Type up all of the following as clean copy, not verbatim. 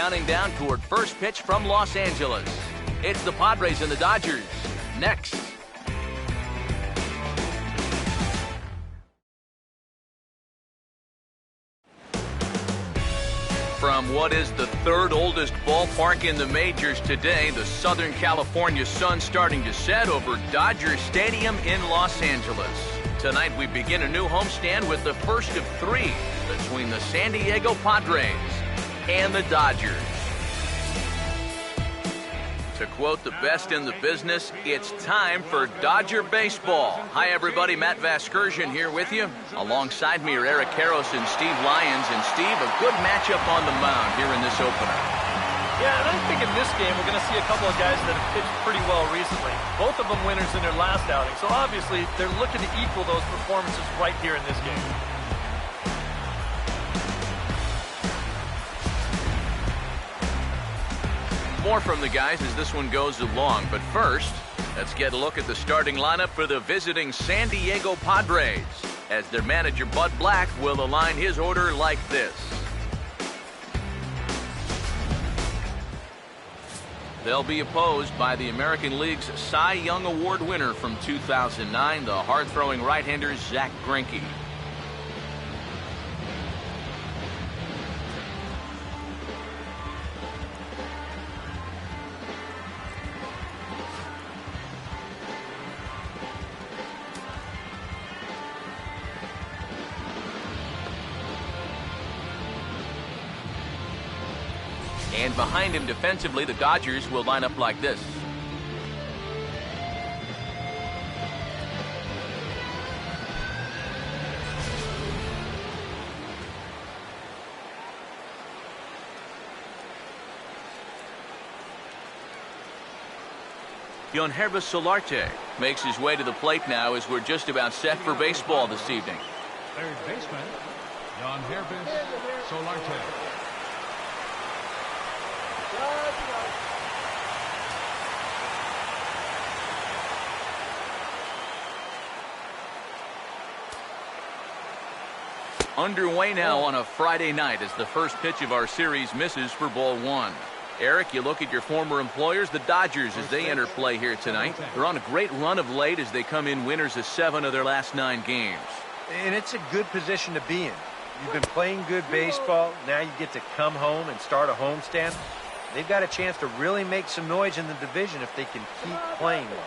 counting down toward first pitch from Los Angeles. It's the Padres and the Dodgers. Next. From what is the third oldest ballpark in the majors today, the Southern California sun starting to set over Dodger Stadium in Los Angeles. Tonight we begin a new homestand with the first of three between the San Diego Padres and the Dodgers. To quote the best in the business, it's time for Dodger baseball. Hi everybody, Matt Vasgersian here with you. Alongside me are Eric Karros and Steve Lyons. And Steve, a good matchup on the mound here in this opener. Yeah, and I think in this game we're going to see a couple of guys that have pitched pretty well recently. Both of them winners in their last outing, so obviously they're looking to equal those performances right here in this game. More from the guys as this one goes along, but first, let's get a look at the starting lineup for the visiting San Diego Padres, as their manager Bud Black will align his order like this. They'll be opposed by the American League's Cy Young Award winner from 2009, the hard-throwing right-hander Zach Greinke. And behind him defensively, the Dodgers will line up like this. Yangervis Solarte makes his way to the plate now as we're just about set for baseball this evening. Third baseman, Yangervis Solarte. Underway now on a Friday night as the first pitch of our series misses for ball one. Eric, you look at your former employers, the Dodgers, as they enter play here tonight. They're on a great run of late as they come in winners of 7 of their last 9 games. And it's a good position to be in. You've been playing good baseball. Now you get to come home and start a homestand. They've got a chance to really make some noise in the division if they can keep playing well.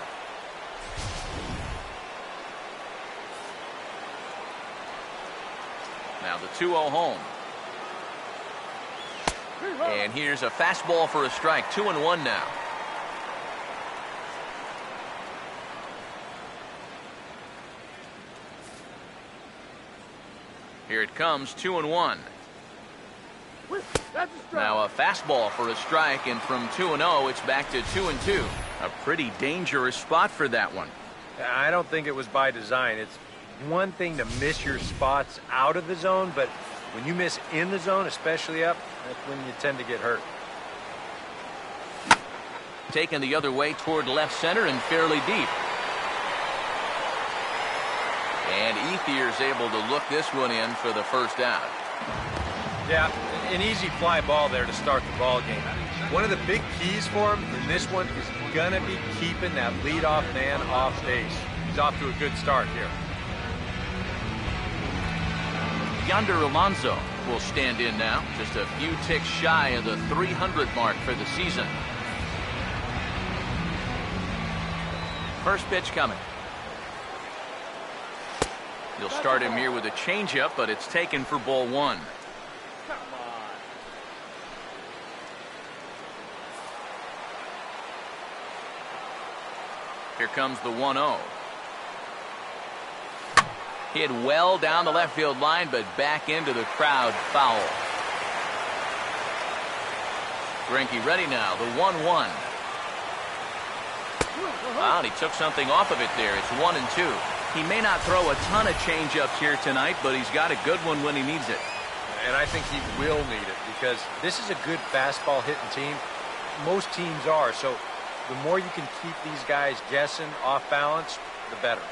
Now the 2-0 home. And here's a fastball for a strike. 2-1 now. Here it comes, 2-1. Now a fastball for a strike, and from 2-0 it's back to 2-2. A pretty dangerous spot for that one. I don't think it was by design. It's one thing to miss your spots out of the zone, but when you miss in the zone, especially up, that's when you tend to get hurt. Taken the other way toward left center and fairly deep. And Ethier's able to look this one in for the first out. Yeah, an easy fly ball there to start the ball game. One of the big keys for him in this one is going to be keeping that leadoff man off base. He's off to a good start here. Yonder Alonso will stand in now, just a few ticks shy of the 300 mark for the season. First pitch coming. You'll start him here with a changeup, but it's taken for ball one. Here comes the 1-0. Hit well down the left field line, but back into the crowd, foul. Greinke ready now, the 1-1. Wow, and he took something off of it there. It's 1-2. He may not throw a ton of changeups here tonight, but he's got a good one when he needs it. And I think he will need it because this is a good fastball hitting team. Most teams are, so the more you can keep these guys guessing off balance, the better.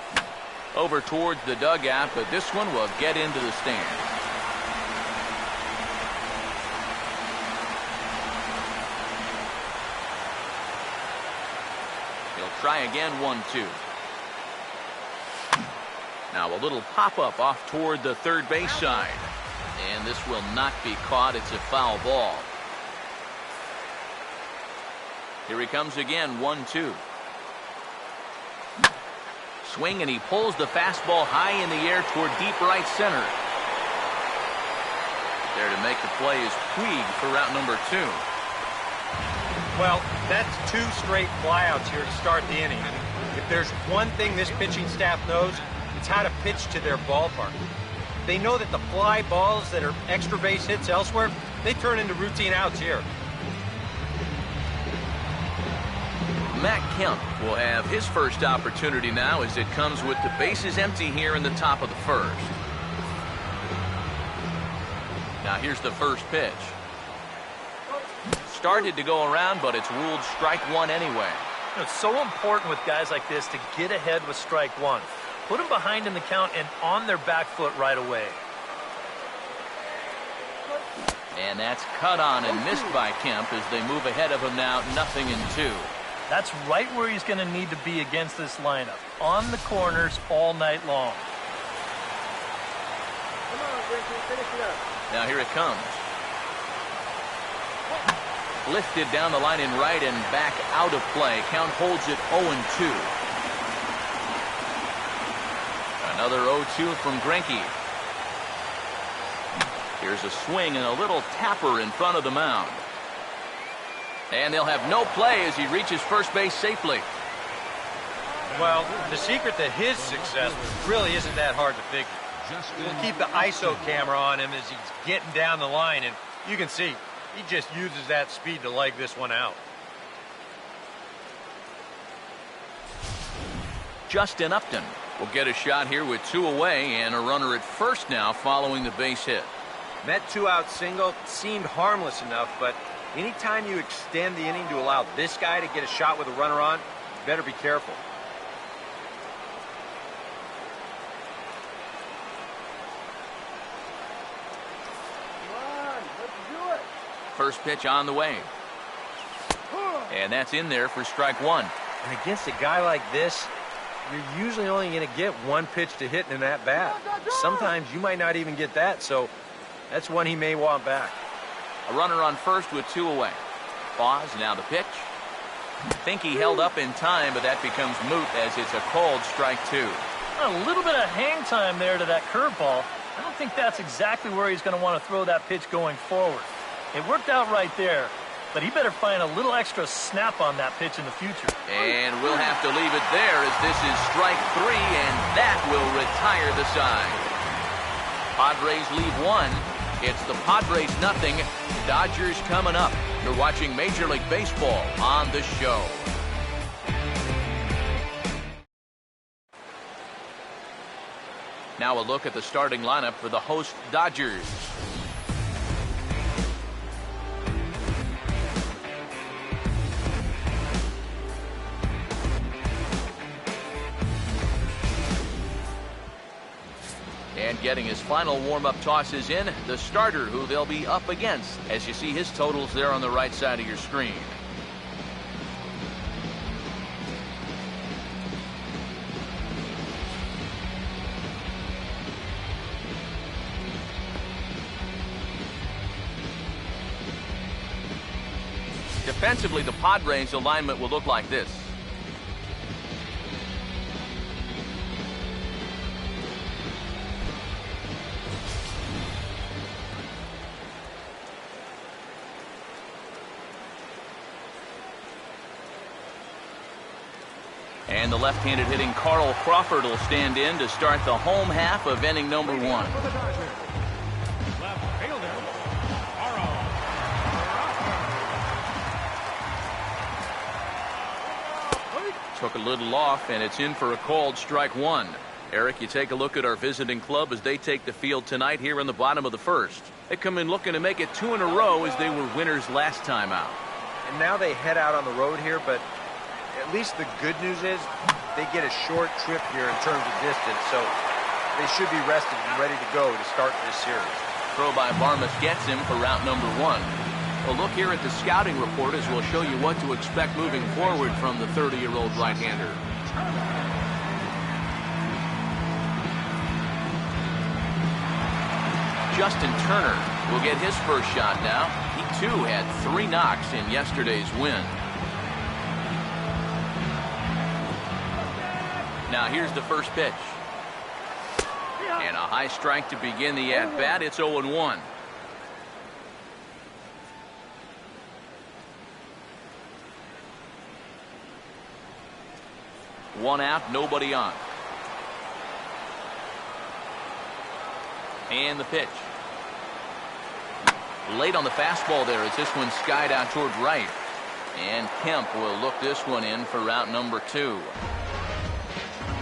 Over towards the dugout, but this one will get into the stands. try again, 1-2. Now a little pop-up off toward the third base side. And this will not be caught. It's a foul ball. Here he comes again, 1-2. Swing, and he pulls the fastball high in the air toward deep right center. There to make the play is Puig for route number 2. Well, that's 2 straight flyouts here to start the inning. If there's one thing this pitching staff knows, it's how to pitch to their ballpark. They know that the fly balls that are extra base hits elsewhere, they turn into routine outs here. Matt Kemp will have his first opportunity now as it comes with the bases empty here in the top of the first. Now here's the first pitch. Started to go around, but it's ruled strike 1 anyway. It's so important with guys like this to get ahead with strike 1. Put them behind in the count and on their back foot right away. And that's cut on and missed by Kemp as they move ahead of him now, 0-2. That's right where he's going to need to be against this lineup. On the corners all night long. Come on, Griffin, finish it up. Now here it comes. Lifted down the line in right and back out of play. Count holds it 0-2. Another 0-2 from Greinke. Here's a swing and a little tapper in front of the mound. And they'll have no play as he reaches first base safely. Well, the secret to his success really isn't that hard to figure. We'll keep the ISO camera on him as he's getting down the line, and you can see he just uses that speed to leg this one out. Justin Upton will get a shot here with 2 away and a runner at first now following the base hit. That 2-out single seemed harmless enough, but anytime you extend the inning to allow this guy to get a shot with a runner on, you better be careful. First pitch on the way. And that's in there for strike 1. And against a guy like this, you're usually only going to get 1 pitch to hit in that bat. Sometimes you might not even get that, so that's one he may want back. A runner on first with 2 away. Pause, now the pitch. Think he held up in time, but that becomes moot as it's a called strike 2. A little bit of hang time there to that curveball. I don't think that's exactly where he's going to want to throw that pitch going forward. It worked out right there, but he better find a little extra snap on that pitch in the future. And we'll have to leave it there as this is strike 3, and that will retire the side. Padres leave 1. It's the Padres 0, Dodgers coming up. You're watching Major League Baseball on the show. Now a look at the starting lineup for the host Dodgers. And getting his final warm-up tosses in, the starter who they'll be up against, as you see his totals there on the right side of your screen. Defensively, the Padres alignment will look like this. And the left-handed hitting Carl Crawford will stand in to start the home half of inning number 1. Left fielder, Took a little off, and it's in for a called strike 1. Eric, you take a look at our visiting club as they take the field tonight here in the bottom of the first. They come in looking to make it 2 in a row as they were winners last time out. And now they head out on the road here, but at least the good news is they get a short trip here in terms of distance, so they should be rested and ready to go to start this series. Throw by Barmas gets him for route number 1. A look here at the scouting report as we'll show you what to expect moving forward from the 30-year-old right-hander. Justin Turner will get his first shot now. He too had 3 knocks in yesterday's win. Now here's the first pitch. And a high strike to begin the at-bat. It's 0-1. One out, nobody on. And the pitch. Late on the fastball there as this one skied out toward right. And Kemp will look this one in for route number 2.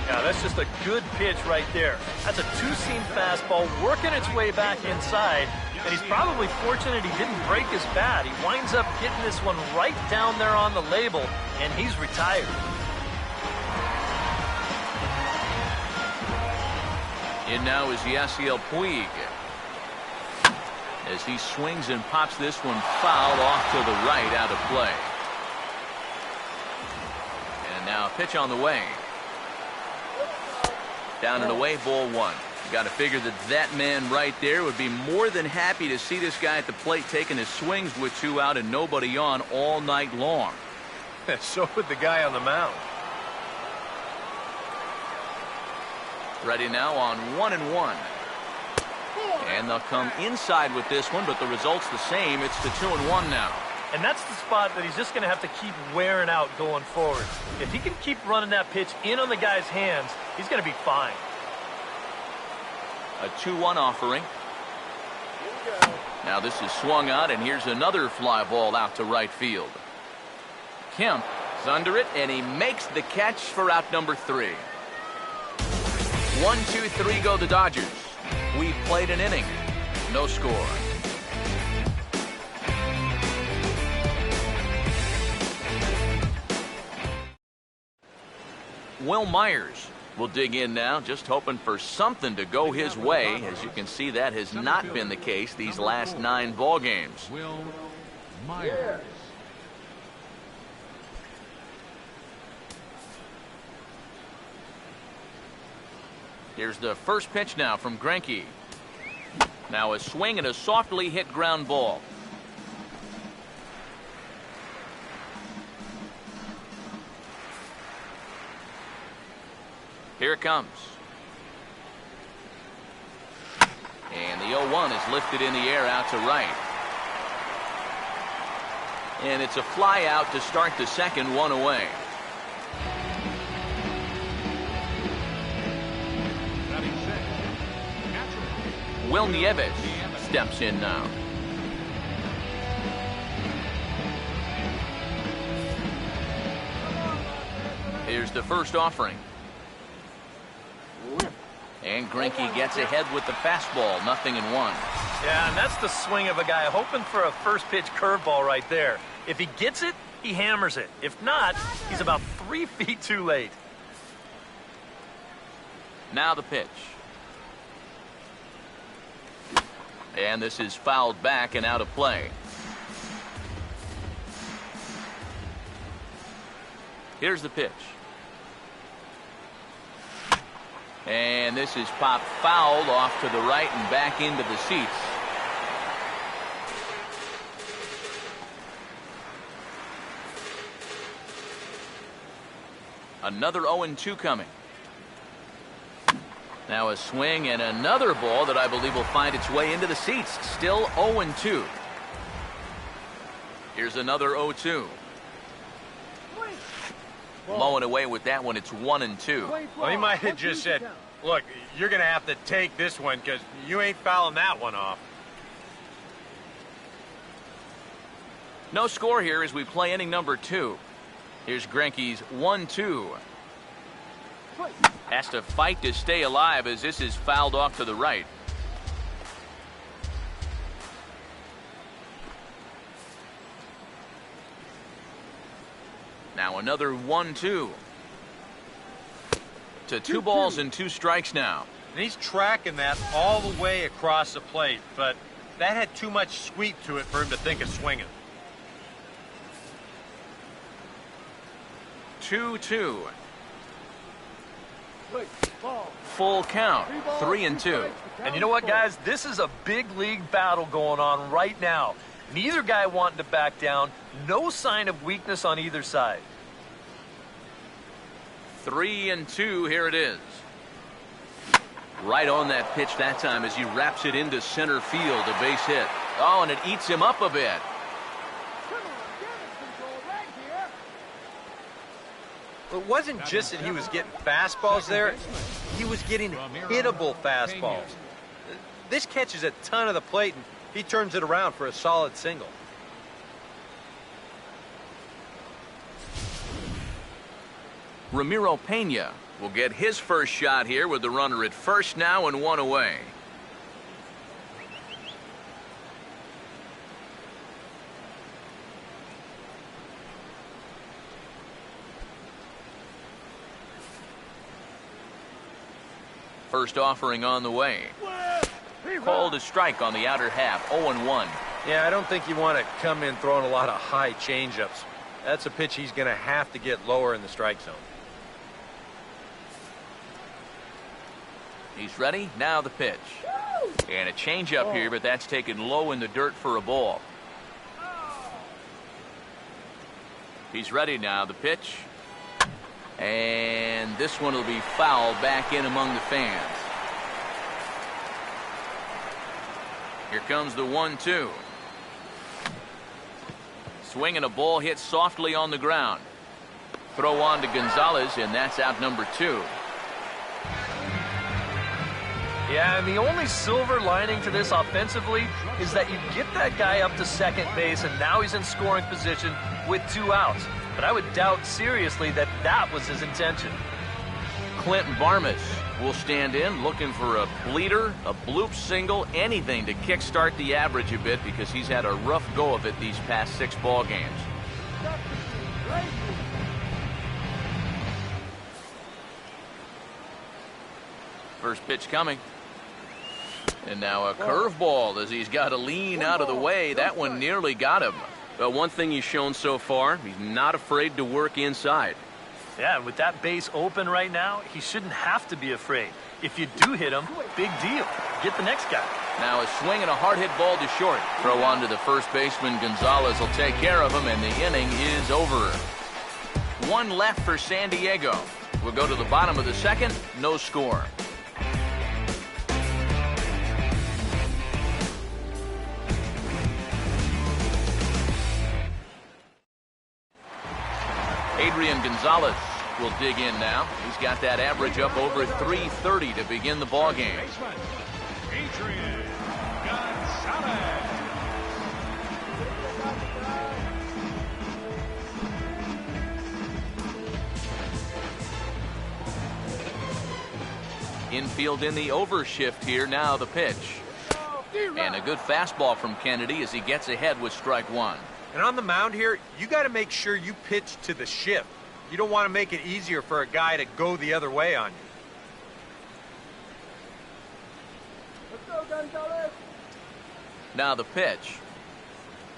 Yeah, that's just a good pitch right there. That's a two-seam fastball working its way back inside. And he's probably fortunate he didn't break his bat. He winds up getting this one right down there on the label, and he's retired. In now is Yasiel Puig. As he swings and pops this one foul off to the right, out of play. And now a pitch on the way. Down and away, ball 1. You got to figure that man right there would be more than happy to see this guy at the plate taking his swings with 2 out and nobody on all night long. So would the guy on the mound. Ready now on 1-1. And they'll come inside with this one, but the result's the same. It's the 2-1 now. And that's the spot that he's just going to have to keep wearing out going forward. If he can keep running that pitch in on the guy's hands, he's going to be fine. A 2-1 offering. Now this is swung out, and here's another fly ball out to right field. Kemp is under it, and he makes the catch for out number 3. 1-2-3 go the Dodgers. We've played an inning. No score. Will Myers will dig in now, just hoping for something to go his way. As you can see, that has not been the case these last 9 ball games. Will Myers. Here's the first pitch now from Greinke. Now a swing and a softly hit ground ball. Here it comes. And the 0-1 is lifted in the air out to right. And it's a fly out to start the second, 1 away. Will Nieves steps in now. Here's the first offering. And Greinke gets ahead with the fastball, 0-1. Yeah, and that's the swing of a guy hoping for a first pitch curveball right there. If he gets it, he hammers it. If not, he's about 3 feet too late. Now the pitch. And this is fouled back and out of play. Here's the pitch. And this is popped foul off to the right and back into the seats. Another 0-2 coming. Now a swing and another ball that I believe will find its way into the seats. Still 0-2. Here's another 0-2. Blowing away with that one. It's 1-2. Well, he might have just said, look, you're going to have to take this one because you ain't fouling that one off. No score here as we play inning number 2. Here's Greinke's 1-2. Has to fight to stay alive as this is fouled off to the right. Now another 1-2. To 2 balls and 2 strikes now. And he's tracking that all the way across the plate, but That had too much sweep to it for him to think of swinging. 2-2. Ball. Full count. 3-2. And you know what, guys? This is a big league battle going on right now. Neither guy wanting to back down. No sign of weakness on either side. 3-2. Here it is. Right on that pitch that time as he wraps it into center field. A base hit. Oh, and it eats him up a bit. It wasn't just that he was getting fastballs there. He was getting hittable fastballs. This catches a ton of the plate, and he turns it around for a solid single. Ramiro Pena will get his first shot here with the runner at first now and 1 away. First offering on the way. Called a strike on the outer half. 0-1. Yeah, I don't think you want to come in throwing a lot of high changeups. That's a pitch he's going to have to get lower in the strike zone. He's ready. Now the pitch. And a changeup here, but that's taken low in the dirt for a ball. He's ready now. The pitch. And this one will be foul back in among the fans. Here comes the 1-2. Swinging a ball hit softly on the ground. Throw on to Gonzalez, and that's out number 2. Yeah, and the only silver lining to this offensively is that you get that guy up to second base, and now he's in scoring position with 2 outs. But I would doubt seriously that that was his intention. Clinton Barmas will stand in looking for a bleeder, a bloop single, anything to kickstart the average a bit because he's had a rough go of it these past 6 ball games. First pitch coming. And now a curveball as he's got to lean out of the way. That one nearly got him. But one thing he's shown so far, he's not afraid to work inside. Yeah, and with that base open right now, he shouldn't have to be afraid. If you do hit him, big deal. Get the next guy. Now a swing and a hard hit ball to short. Throw on to the first baseman. Gonzalez will take care of him, and the inning is over. 1 left for San Diego. We'll go to the bottom of the second. No score. Adrian Gonzalez will dig in now. He's got that average up over 330 to begin the ball game. Adrian Gonzalez. Infield in the overshift here. Now the pitch. And a good fastball from Kennedy as he gets ahead with strike 1. And on the mound here, you got to make sure you pitch to the shift. You don't want to make it easier for a guy to go the other way on you. Let's go, Gonzalez. Now the pitch.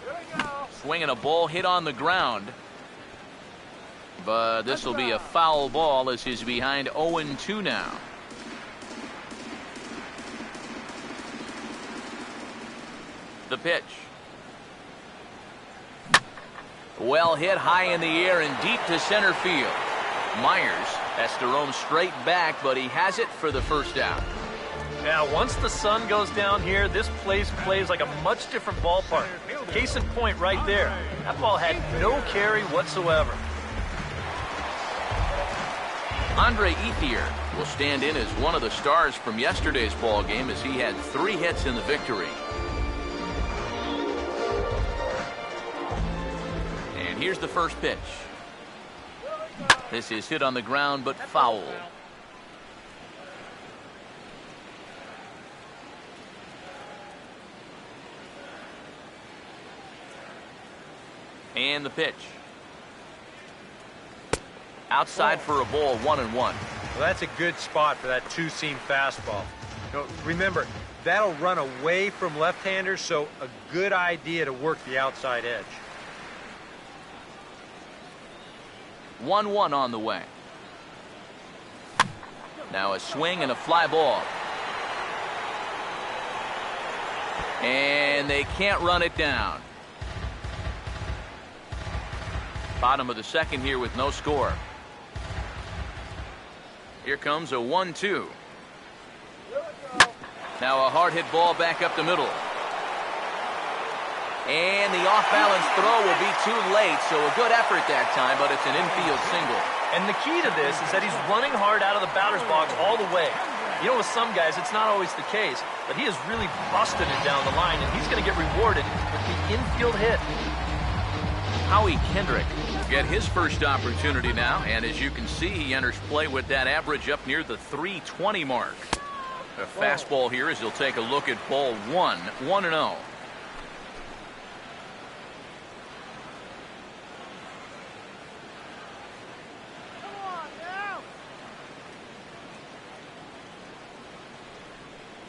Here we go. Swinging a ball hit on the ground. But this will be a foul ball as he's behind 0-2 now. The pitch. Well hit high in the air and deep to center field. Myers has to roam straight back, but he has it for the first out. Now, once the sun goes down here, this place plays like a much different ballpark. Case in point right there. That ball had no carry whatsoever. Andre Ethier will stand in as one of the stars from yesterday's ball game as he had 3 hits in the victory. And here's the first pitch. This is hit on the ground but foul. And the pitch. Outside for a ball, 1-1. Well, that's a good spot for that two-seam fastball. You know, remember, That'll run away from left-handers, so a good idea to work the outside edge. 1-1 on the way. Now a swing and a fly ball. And they can't run it down. Bottom of the second here with no score. Here comes a 1-2. Now a hard hit ball back up the middle. And the off-balance throw will be too late, so a good effort that time, but it's an infield single. And the key to this is that he's running hard out of the batter's box all the way. You know, with some guys, it's not always the case, but he is really busting it down the line, and he's going to get rewarded with the infield hit. Howie Kendrick get his first opportunity now, and as you can see, he enters play with that average up near the 320 mark. A fastball here as he'll take a look at ball 1, 1-0.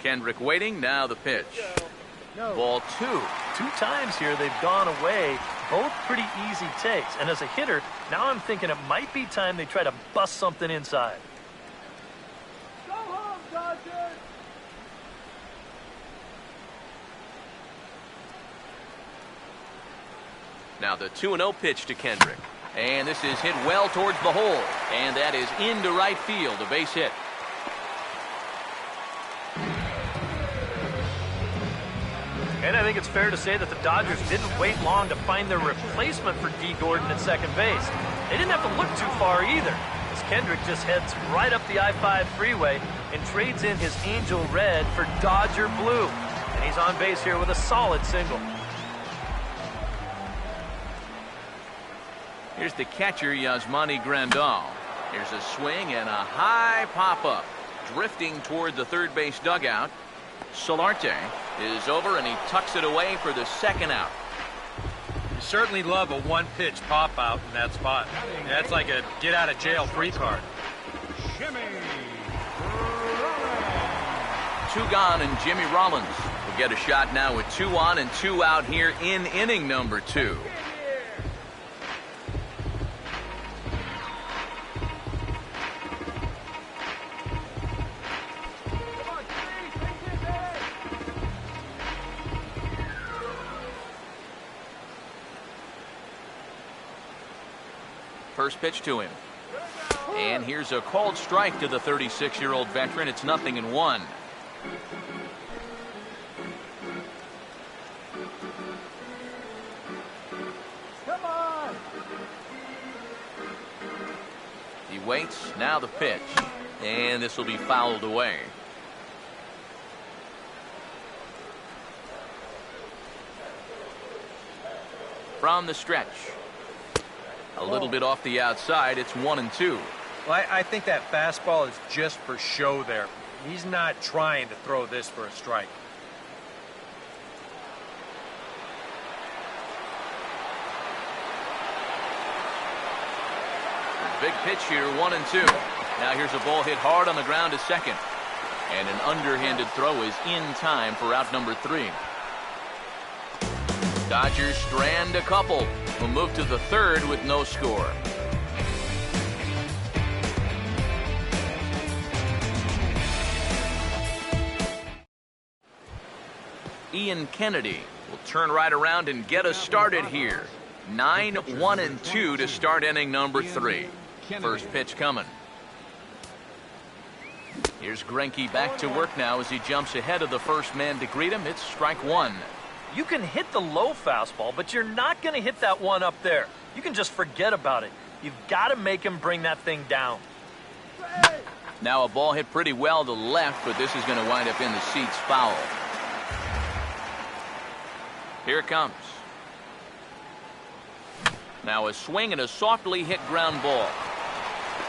Kendrick waiting, now the pitch. Ball 2. 2 times here they've gone away, both pretty easy takes. And as a hitter, now I'm thinking it might be time they try to bust something inside. Go home, Dodgers! Now the 2-0 pitch to Kendrick. And this is hit well towards the hole. And that is into right field, a base hit. And I think it's fair to say that the Dodgers didn't wait long to find their replacement for Dee Gordon at second base. They didn't have to look too far either, as Kendrick just heads right up the I-5 freeway and trades in his Angel Red for Dodger Blue. And he's on base here with a solid single. Here's the catcher, Yasmani Grandal. Here's a swing and a high pop-up. Drifting toward the third base dugout. Solarte is over, and he tucks it away for the second out. You certainly love a one-pitch pop-out in that spot. That's like a get-out-of-jail-free card. Jimmy Rollins. 2 gone, and Jimmy Rollins will get a shot now with 2 on and 2 out here in inning number 2. First pitch to him. And here's a called strike to the 36-year-old veteran. It's 0-1. Come on! He waits. Now the pitch. And this will be fouled away. From the stretch. A little bit off the outside. It's 1-2. Well, I think that fastball is just for show there. He's not trying to throw this for a strike. Big pitch here, 1-2. Now here's a ball hit hard on the ground to second. And an underhanded throw is in time for out number 3. Dodgers strand a couple. We'll move to the third with no score. Ian Kennedy will turn right around and get us started here. 9-1-2 to start inning number 3. First pitch coming. Here's Greinke back to work now as he jumps ahead of the first man to greet him. It's strike 1. You can hit the low fastball, but you're not going to hit that one up there. You can just forget about it. You've got to make him bring that thing down. Now a ball hit pretty well to left, but this is going to wind up in the seats foul. Here it comes. Now a swing and a softly hit ground ball.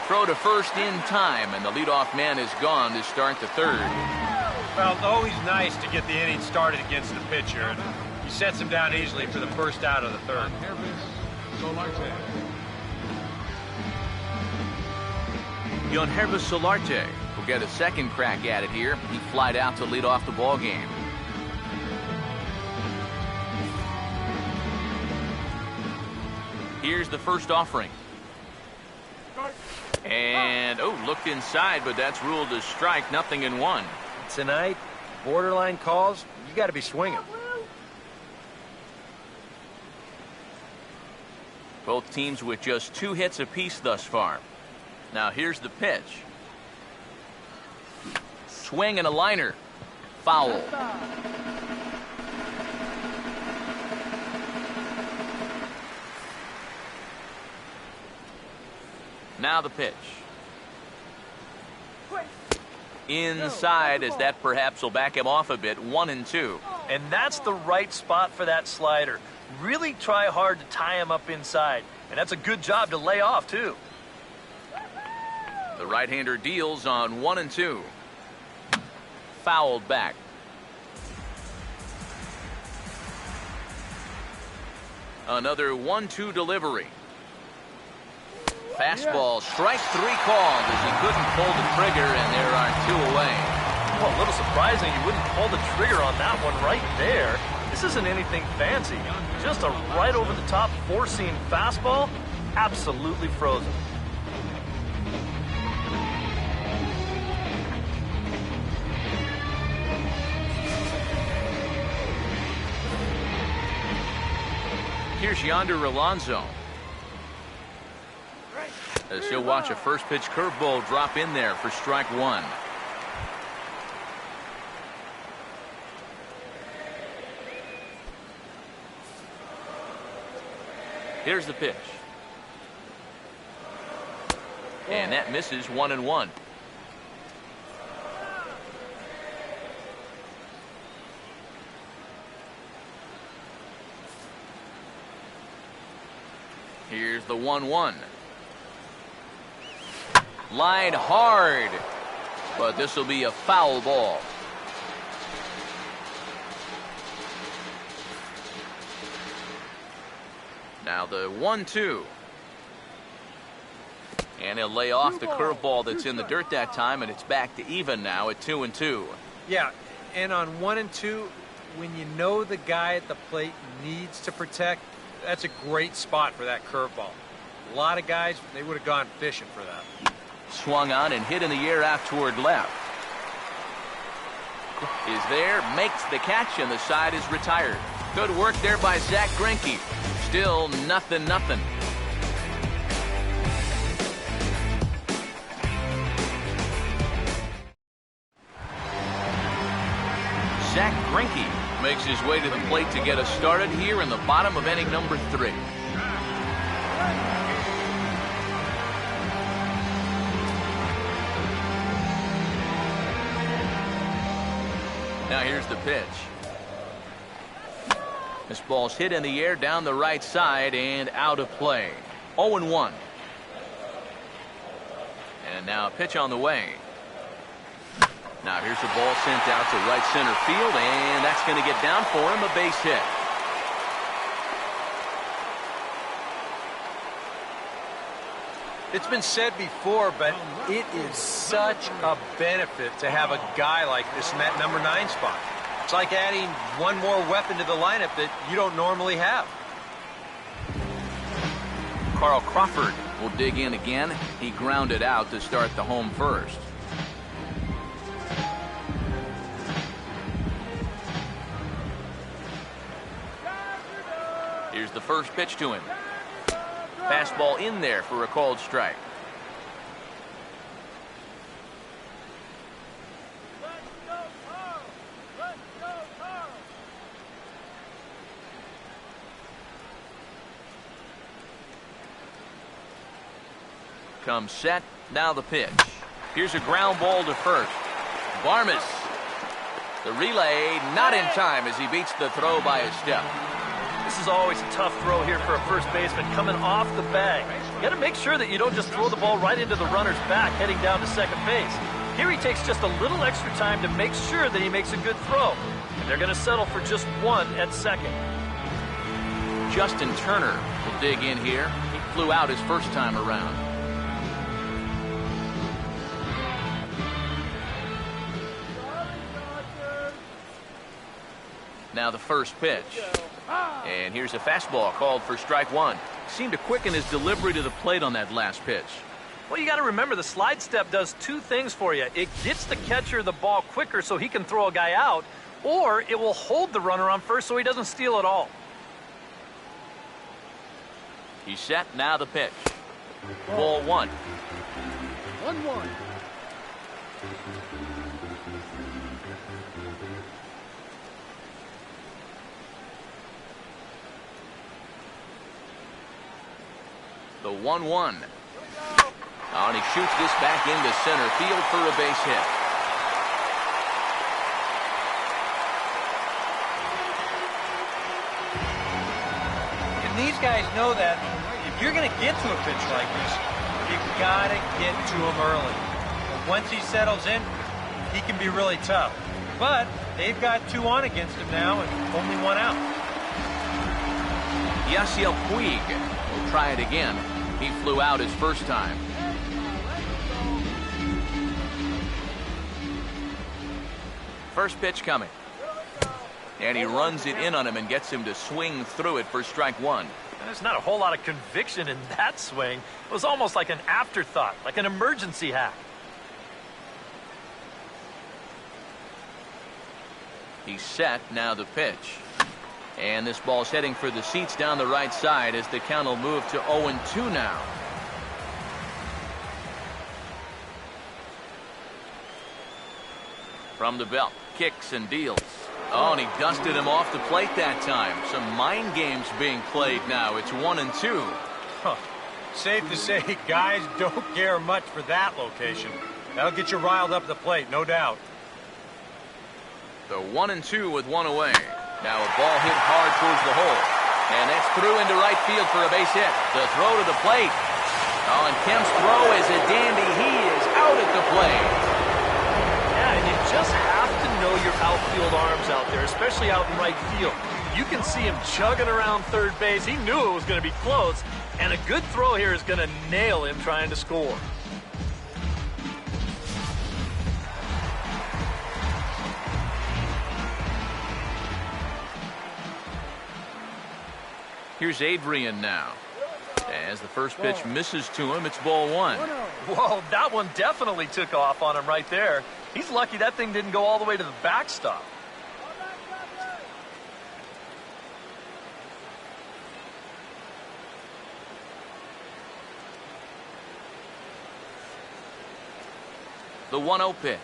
Throw to first in time, and the leadoff man is gone to start the third. Well, it's always nice to get the inning started against the pitcher, and he sets him down easily for the first out of the third. Yangervis Solarte will get a second crack at it here. He flied out to lead off the ball game. Here's the first offering. And, looked inside, but that's ruled a strike, 0-1. Tonight, borderline calls, you got to be swinging. Both teams with just 2 hits apiece thus far. Now here's the pitch. Swing and a liner. Foul. Now the pitch. Inside, as that perhaps will back him off a bit. 1-2. And that's the right spot for that slider. Really try hard to tie him up inside. And that's a good job to lay off, too. The right-hander deals on 1-2. Fouled back. Another 1-2 delivery. Fastball, strike 3 called as he couldn't pull the trigger, and there are 2 away. Well, a little surprising you wouldn't pull the trigger on that one right there. This isn't anything fancy. Just a right over the top 4-seam fastball. Absolutely frozen. Here's Yonder Alonso. As he'll watch a first pitch curveball drop in there for strike 1. Here's the pitch. And that misses, 1-1. Here's the 1-1. Line hard, but this will be a foul ball. Now the 1-2. And he'll lay off the curveball that's in the dirt that time, and it's back to even now at 2-2. Yeah, and on 1-2, when you know the guy at the plate needs to protect, that's a great spot for that curveball. A lot of guys, they would have gone fishing for that. Swung on and hit in the air out toward left. Is there, makes the catch, and the side is retired. Good work there by Zack Greinke. Still 0-0. Zack Greinke makes his way to the plate to get us started here in the bottom of inning number 3. Now here's the pitch. This ball's hit in the air down the right side and out of play. 0-1. And now a pitch on the way. Now here's the ball sent out to right center field, and that's going to get down for him, a base hit. It's been said before, but it is such a benefit to have a guy like this in that number 9 spot. It's like adding one more weapon to the lineup that you don't normally have. Carl Crawford will dig in again. He grounded out to start the home first. Here's the first pitch to him. Fastball in there for a called strike. Comes set. Now the pitch. Here's a ground ball to first. Barmes. The relay not in time as he beats the throw by a step. This is always a tough throw here for a first baseman coming off the bag. You got to make sure that you don't just throw the ball right into the runner's back heading down to second base. Here he takes just a little extra time to make sure that he makes a good throw. And they're going to settle for just 1 at second. Justin Turner will dig in here. He flew out his first time around. Now the first pitch. And here's a fastball called for strike one. Seemed to quicken his delivery to the plate on that last pitch. Well, you got to remember the slide step does two things for you. It gets the catcher the ball quicker so he can throw a guy out, or it will hold the runner on first so he doesn't steal it all. He's set, now the pitch. Ball one. 1-1. The 1-1. Oh, and he shoots this back into center field for a base hit. And these guys know that if you're going to get to a pitch like this, you've got to get to him early. And once he settles in, he can be really tough. But they've got 2 on against him now and only 1 out. Yasiel Puig will try it again. He flew out his first time. First pitch coming. And he runs it in on him and gets him to swing through it for strike one. There's not a whole lot of conviction in that swing. It was almost like an afterthought, like an emergency hack. He's set, now the pitch. And this ball's heading for the seats down the right side as the count will move to 0-2 now. From the belt, kicks and deals. Oh, and he dusted him off the plate that time. Some mind games being played now. It's 1-2. Huh. Safe to say, guys don't care much for that location. That'll get you riled up the plate, no doubt. The 1-2 with 1 away. Now a ball hit hard towards the hole. And that's through into right field for a base hit. The throw to the plate. Oh, and Kemp's throw is a dandy. He is out at the plate. Yeah, and you just have to know your outfield arms out there, especially out in right field. You can see him chugging around third base. He knew it was going to be close, and a good throw here is going to nail him trying to score. Here's Adrian now. As the first pitch misses to him, it's ball one. Whoa, that one definitely took off on him right there. He's lucky that thing didn't go all the way to the backstop. The 1-0 pitch.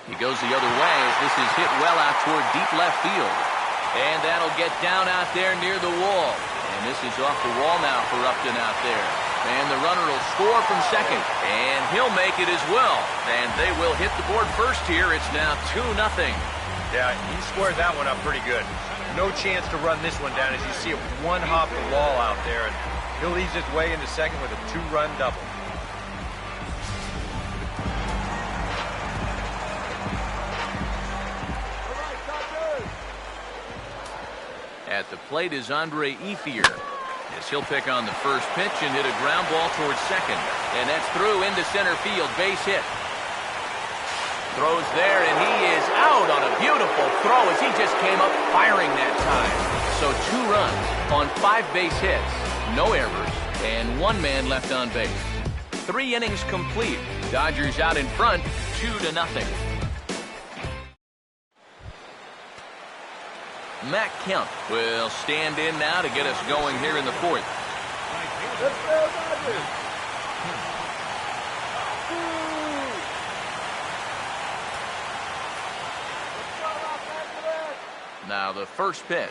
He goes the other way as this is hit well out toward deep left field. And that'll get down out there near the wall. And this is off the wall now for Upton out there. And the runner will score from second. And he'll make it as well. And they will hit the board first here. It's now 2-0. Yeah, he squared that one up pretty good. No chance to run this one down as you see it one hop the wall out there. And he'll ease his way into second with a 2-run double. At the plate is Andre Ethier. As he'll pick on the first pitch and hit a ground ball towards second. And that's through into center field. Base hit. Throws there, and he is out on a beautiful throw as he just came up firing that time. So 2 runs on 5 base hits. No errors, and 1 man left on base. 3 innings complete. Dodgers out in front, 2-0. Matt Kemp will stand in now to get us going here in the 4th. Now the first pitch.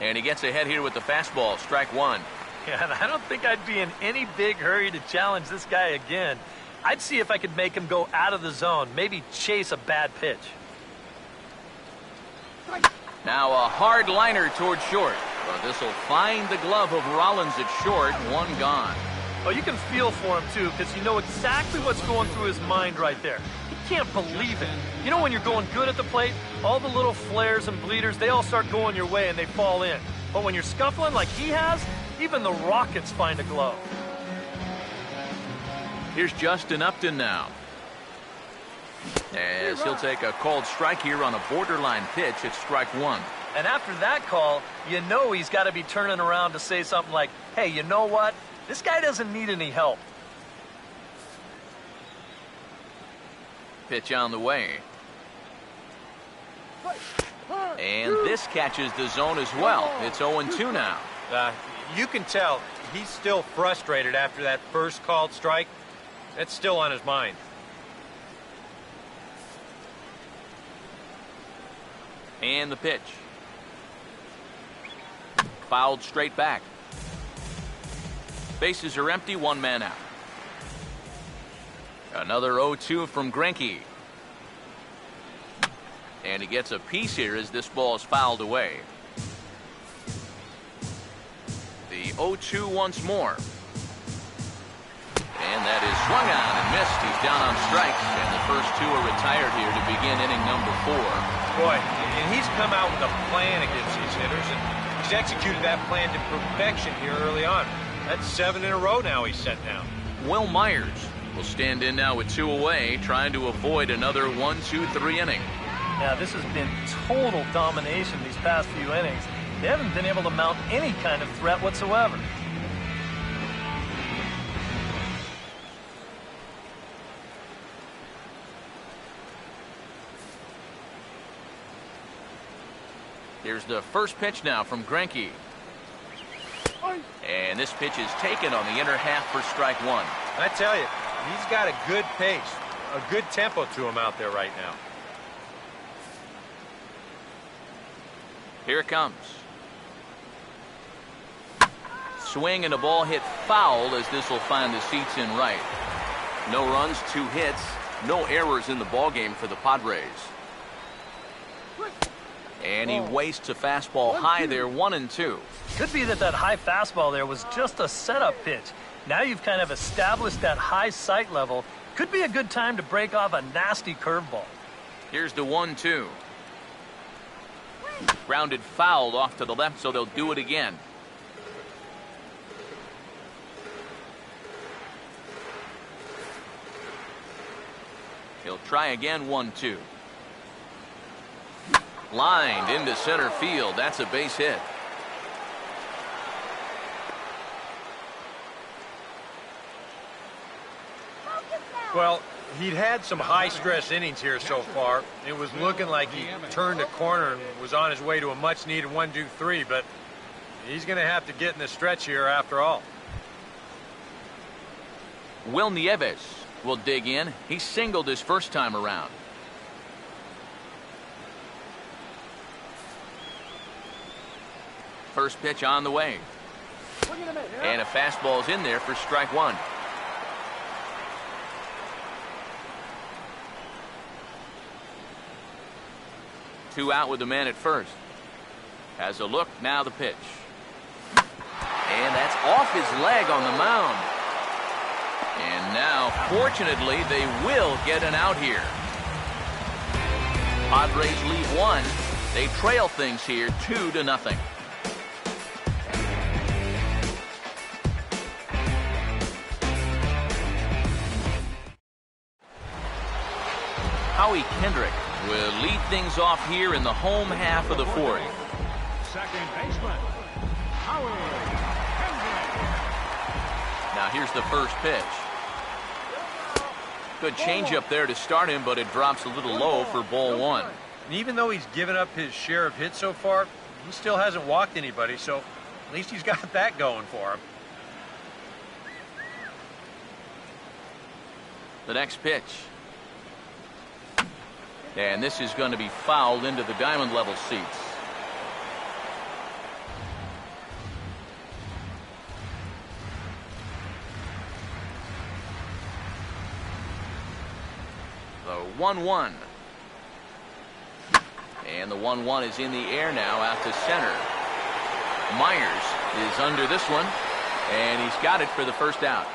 And he gets ahead here with the fastball, strike one. Yeah, and I don't think I'd be in any big hurry to challenge this guy again. I'd see if I could make him go out of the zone, maybe chase a bad pitch. Now a hard liner toward short. But this will find the glove of Rollins at short. 1 gone. Oh, you can feel for him, too, because you know exactly what's going through his mind right there. He can't believe it. You know when you're going good at the plate, all the little flares and bleeders, they all start going your way and they fall in. But when you're scuffling like he has, even the Rockets find a glove. Here's Justin Upton now. As he'll take a called strike here on a borderline pitch. It's strike one. And after that call, you know he's got to be turning around to say something like, hey, you know what? This guy doesn't need any help. Pitch on the way. And this catches the zone as well. It's 0-2 now. You can tell he's still frustrated after that first called strike. That's still on his mind. And the pitch. Fouled straight back. Bases are empty, one man out. Another 0-2 from Greinke. And he gets a piece here as this ball is fouled away. The 0-2 once more. And that is swung on and missed. He's down on strikes, and the first two are retired here to begin inning number 4. Boy, and he's come out with a plan against these hitters, and he's executed that plan to perfection here early on. That's 7 in a row now he's set down. Will Myers will stand in now with 2 away, trying to avoid another 1-2-3 inning. Now, this has been total domination these past few innings. They haven't been able to mount any kind of threat whatsoever. Here's the first pitch now from Greinke. And this pitch is taken on the inner half for strike one. I tell you, he's got a good pace, a good tempo to him out there right now. Here it comes. Swing and a ball hit foul as this will find the seats in right. No runs, 2 hits, no errors in the ballgame for the Padres. And he wastes a fastball high there, 1-2. Could be that high fastball there was just a setup pitch. Now you've kind of established that high sight level. Could be a good time to break off a nasty curveball. Here's the 1-2. Grounded fouled off to the left, so they'll do it again. He'll try again, 1-2. Lined into center field. That's a base hit. Well, he'd had some high-stress innings here so far. It was looking like he turned a corner and was on his way to a much-needed 1-2-3, but he's going to have to get in the stretch here after all. Will Nieves will dig in. He singled his first time around. First pitch on the way. And a fastball's in there for strike one. Two out with the man at first. Has a look, now the pitch. And that's off his leg on the mound. And now, fortunately, they will get an out here. Padres lead 1. They trail things here 2-0. Howie Kendrick will lead things off here in the home half of the 4th. Second baseman, Howie Kendrick. Now here's the first pitch. Good changeup there to start him, but it drops a little low for ball 1. And even though he's given up his share of hits so far, he still hasn't walked anybody, so at least he's got that going for him. The next pitch. And this is going to be fouled into the diamond level seats. The 1-1. And the 1-1 is in the air now out to center. Myers is under this one, and he's got it for the first out.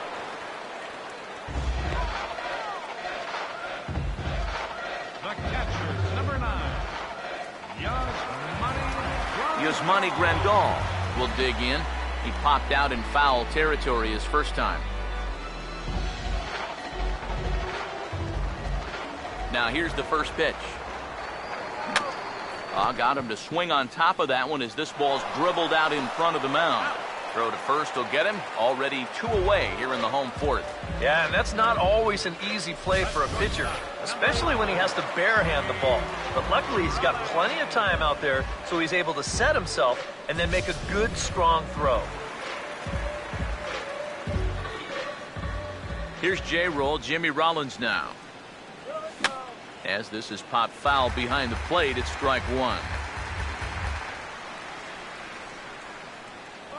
Yasmani Grandal will dig in. He popped out in foul territory his first time. Now here's the first pitch. Got him to swing on top of that one as this ball's dribbled out in front of the mound. Throw to first will get him. Already 2 away here in the home fourth. Yeah, and that's not always an easy play for a pitcher, especially when he has to barehand the ball. But luckily, he's got plenty of time out there, so he's able to set himself and then make a good, strong throw. Here's J-Roll, Jimmy Rollins now. As this is popped foul behind the plate, it's strike one.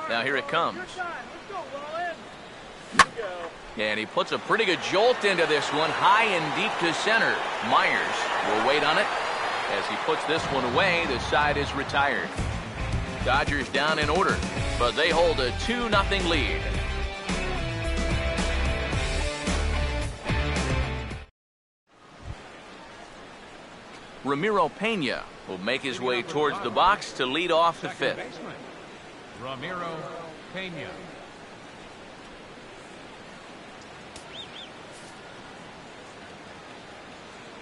Now here it comes. And he puts a pretty good jolt into this one, high and deep to center. Myers will wait on it. As he puts this one away, the side is retired. Dodgers down in order, but they hold a 2-0 lead. Ramiro Pena will make his way towards the box to lead off the fifth. Ramiro Pena.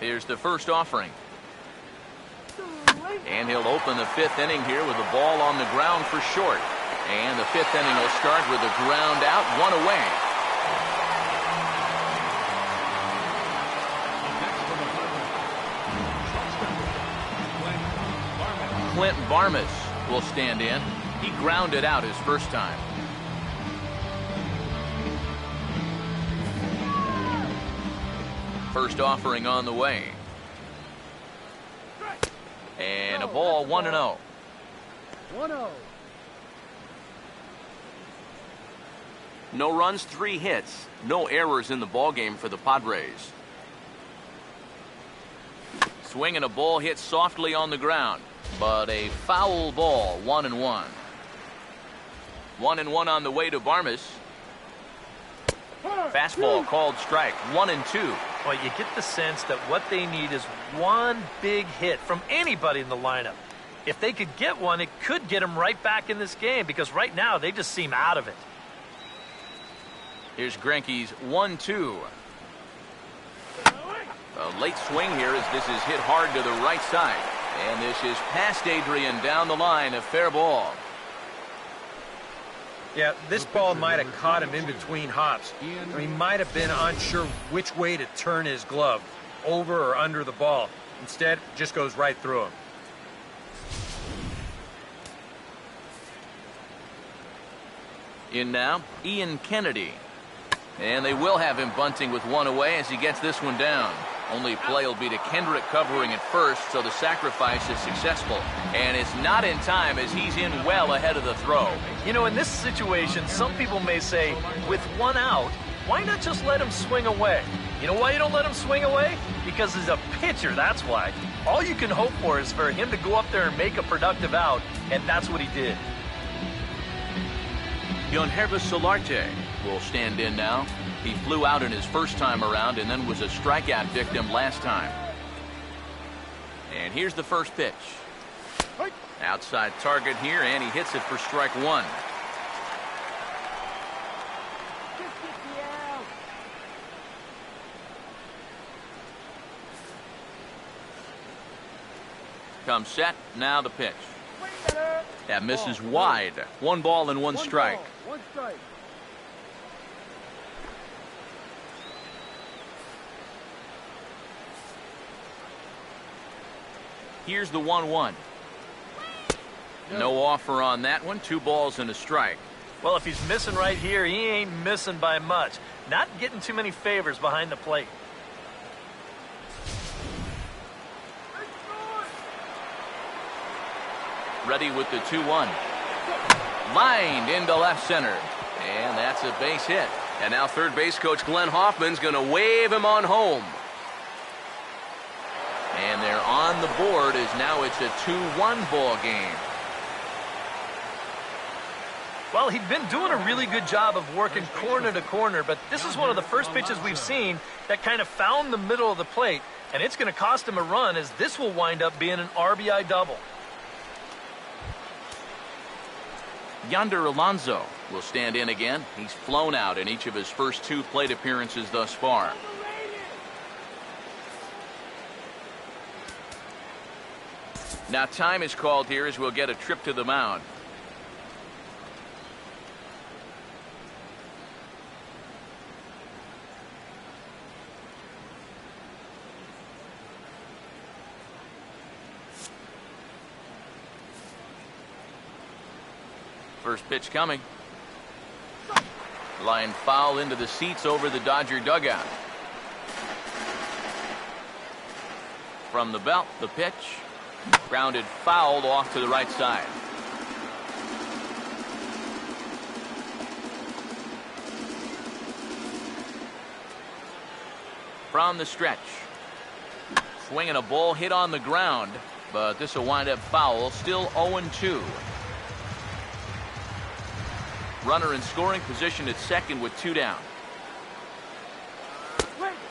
Here's the first offering. And he'll open the fifth inning here with the ball on the ground for short. And the fifth inning will start with a ground out, 1 away. Clint Barmes will stand in. He grounded out his first time. First offering on the way. And a ball 1-0. 1-0. No runs, 3 hits. No errors in the ballgame for the Padres. Swinging a ball hit softly on the ground. But a foul ball, 1-1. 1-1 on the way to Barmes. Fastball called strike, 1-2. Well, you get the sense that what they need is one big hit from anybody in the lineup. If they could get one, it could get them right back in this game because right now they just seem out of it. Here's Greinke's 1-2. A late swing here as this is hit hard to the right side. And this is past Adrian down the line, a fair ball. Yeah, this ball might have caught him in between hops. Or he might have been unsure which way to turn his glove, over or under the ball. Instead, it just goes right through him. In now, Ian Kennedy. And they will have him bunting with 1 away as he gets this one down. Only play will be to Kendrick covering at first, so the sacrifice is successful. And it's not in time as he's in well ahead of the throw. You know, in this situation, some people may say, with 1 out, why not just let him swing away? You know why you don't let him swing away? Because he's a pitcher, that's why. All you can hope for is for him to go up there and make a productive out, and that's what he did. Yangervis Solarte will stand in now. He flew out in his first time around and then was a strikeout victim last time. And here's the first pitch. Outside target here, and he hits it for strike 1. Comes set, now the pitch. That misses wide. 1 ball and 1 strike. 1 strike. Here's the 1-1. No offer on that one. 2 balls and a strike. Well, if he's missing right here, he ain't missing by much. Not getting too many favors behind the plate. Ready with the 2-1. Lined into left center. And that's a base hit. And now third base coach Glenn Hoffman's going to wave him on home. And they're on the board as now it's a 2-1 ball game. Well, he'd been doing a really good job of working corner to corner, but this is one of the first pitches we've seen that kind of found the middle of the plate, and it's going to cost him a run as this will wind up being an RBI double. Yonder Alonso will stand in again. He's flown out in each of his first 2 plate appearances thus far. Now time is called here as we'll get a trip to the mound. First pitch coming. Line foul into the seats over the Dodger dugout. From the belt, the pitch. Grounded fouled off to the right side. From the stretch. Swinging a ball hit on the ground, but this will wind up foul. Still 0-2. Runner in scoring position at second with 2 down.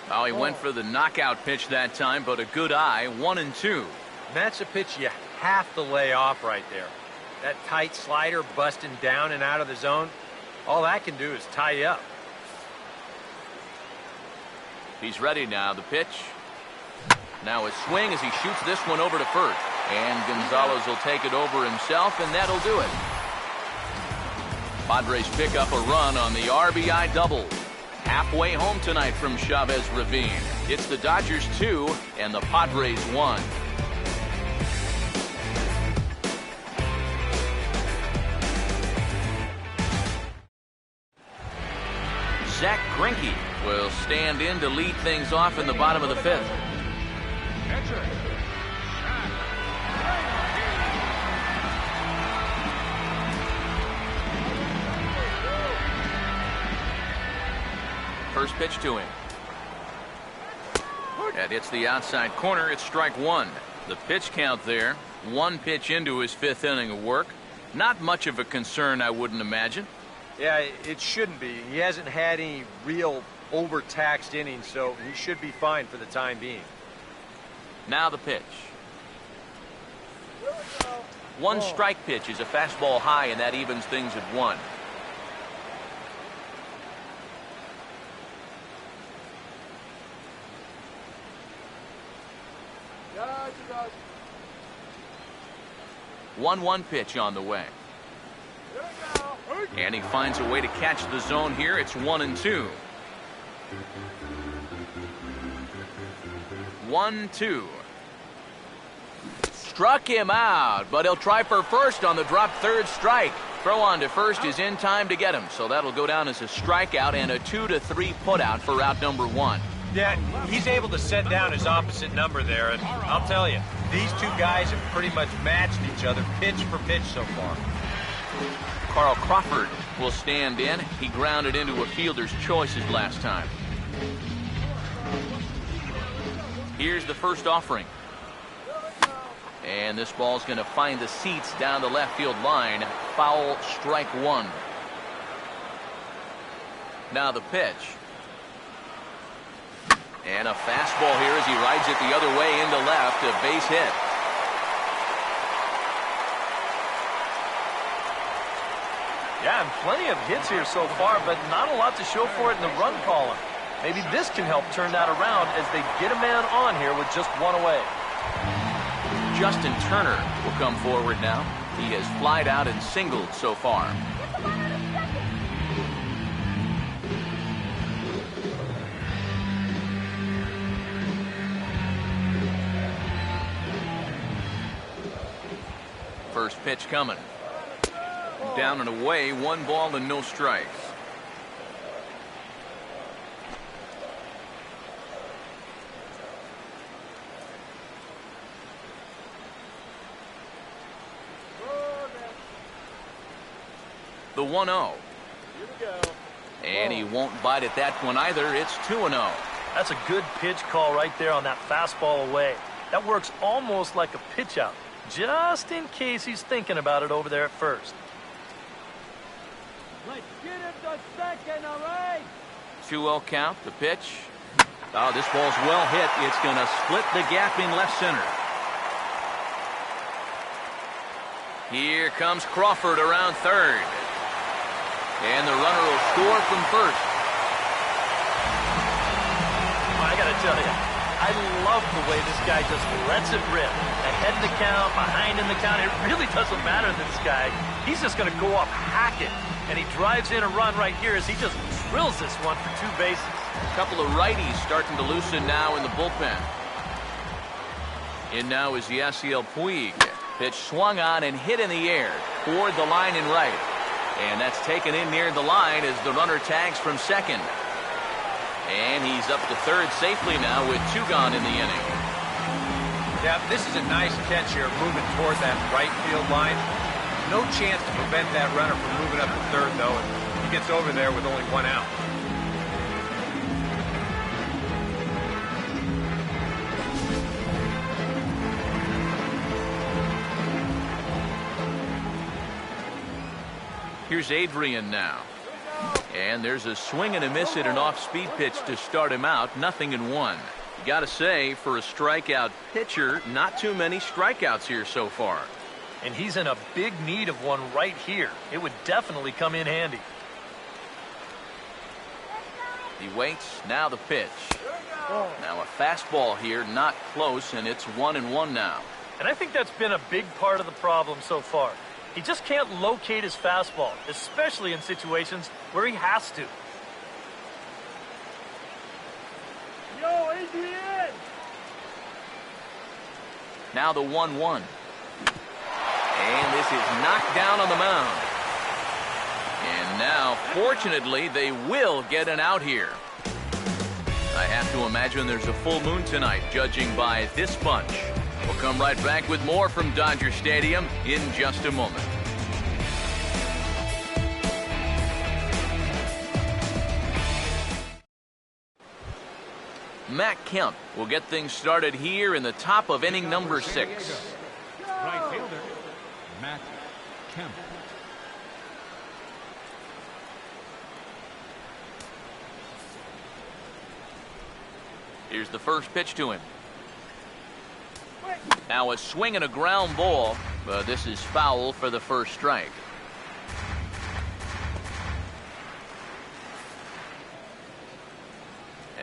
Oh, he went for the knockout pitch that time, but a good eye. 1-2. And that's a pitch you have to lay off right there. That tight slider busting down and out of the zone, all that can do is tie you up. He's ready now. The pitch. Now a swing as he shoots this one over to first. And Gonzalez will take it over himself, and that'll do it. Padres pick up a run on the RBI double. Halfway home tonight from Chavez Ravine. It's the Dodgers 2 and the Padres 1. Zach Greinke will stand in to lead things off in the bottom of the 5th. First pitch to him. That hits the outside corner. It's strike 1. The pitch count there. 1 pitch into his 5th inning of work. Not much of a concern, I wouldn't imagine. Yeah, it shouldn't be. He hasn't had any real overtaxed innings, so he should be fine for the time being. Now the pitch. 1 strike pitch is a fastball high, and that evens things at 1. Gotcha. 1-1 pitch on the way. And he finds a way to catch the zone here. It's 1-2. 1-2. Struck him out, but he'll try for first on the drop third strike. Throw on to first is in time to get him, so that'll go down as a strikeout and a 2-3 putout for out number 1. Yeah, he's able to set down his opposite number there, and I'll tell you, these two guys have pretty much matched each other pitch for pitch so far. Carl Crawford will stand in. He grounded into a fielder's choices last time. Here's the first offering. And this ball's going to find the seats down the left field line. Foul, strike 1. Now the pitch. And a fastball here as he rides it the other way into left. A base hit. Yeah, and plenty of hits here so far, but not a lot to show for it in the run column. Maybe this can help turn that around as they get a man on here with just 1 away. Justin Turner will come forward now. He has flied out and singled so far. First pitch coming. Down and away, 1 ball and no strikes. The 1-0. Here we go. And he won't bite at that one either. It's 2-0. That's a good pitch call right there on that fastball away. That works almost like a pitch out, just in case he's thinking about it over there at first. Let's get him to second, all right? 2-0 count. The pitch. Oh, this ball's well hit. It's going to split the gap in left center. Here comes Crawford around third. And the runner will score from first. I got to tell you, I love the way this guy just lets it rip. Ahead in the count, behind in the count. It really doesn't matter to this guy. He's just going to go up hacking. And he drives in a run right here as he just drills this one for 2 bases. A couple of righties starting to loosen now in the bullpen. In now is Yasiel Puig. Pitch swung on and hit in the air toward the line and right. And that's taken in near the line as the runner tags from second. And he's up to third safely now with 2 gone in the inning. Yeah, this is a nice catch here, moving toward that right field line. No chance to prevent that runner from moving up to third, though. And he gets over there with only 1 out. Here's Adrian now. And there's a swing and a miss at an off-speed pitch to start him out. 0-1. You got to say, for a strikeout pitcher, not too many strikeouts here so far. And he's in a big need of one right here. It would definitely come in handy. He waits. Now the pitch. Now a fastball here, not close, and it's 1-1 now. And I think that's been a big part of the problem so far. He just can't locate his fastball, especially in situations where he has to. Yo, Adrian! Now the 1-1. And this is knocked down on the mound. And now, fortunately, they will get an out here. I have to imagine there's a full moon tonight, judging by this bunch. We'll come right back with more from Dodger Stadium in just a moment. Matt Kemp will get things started here in the top of inning number 6. Right fielder, Matt Kemp. Here's the first pitch to him. Now a swing and a ground ball, but this is foul for the first strike.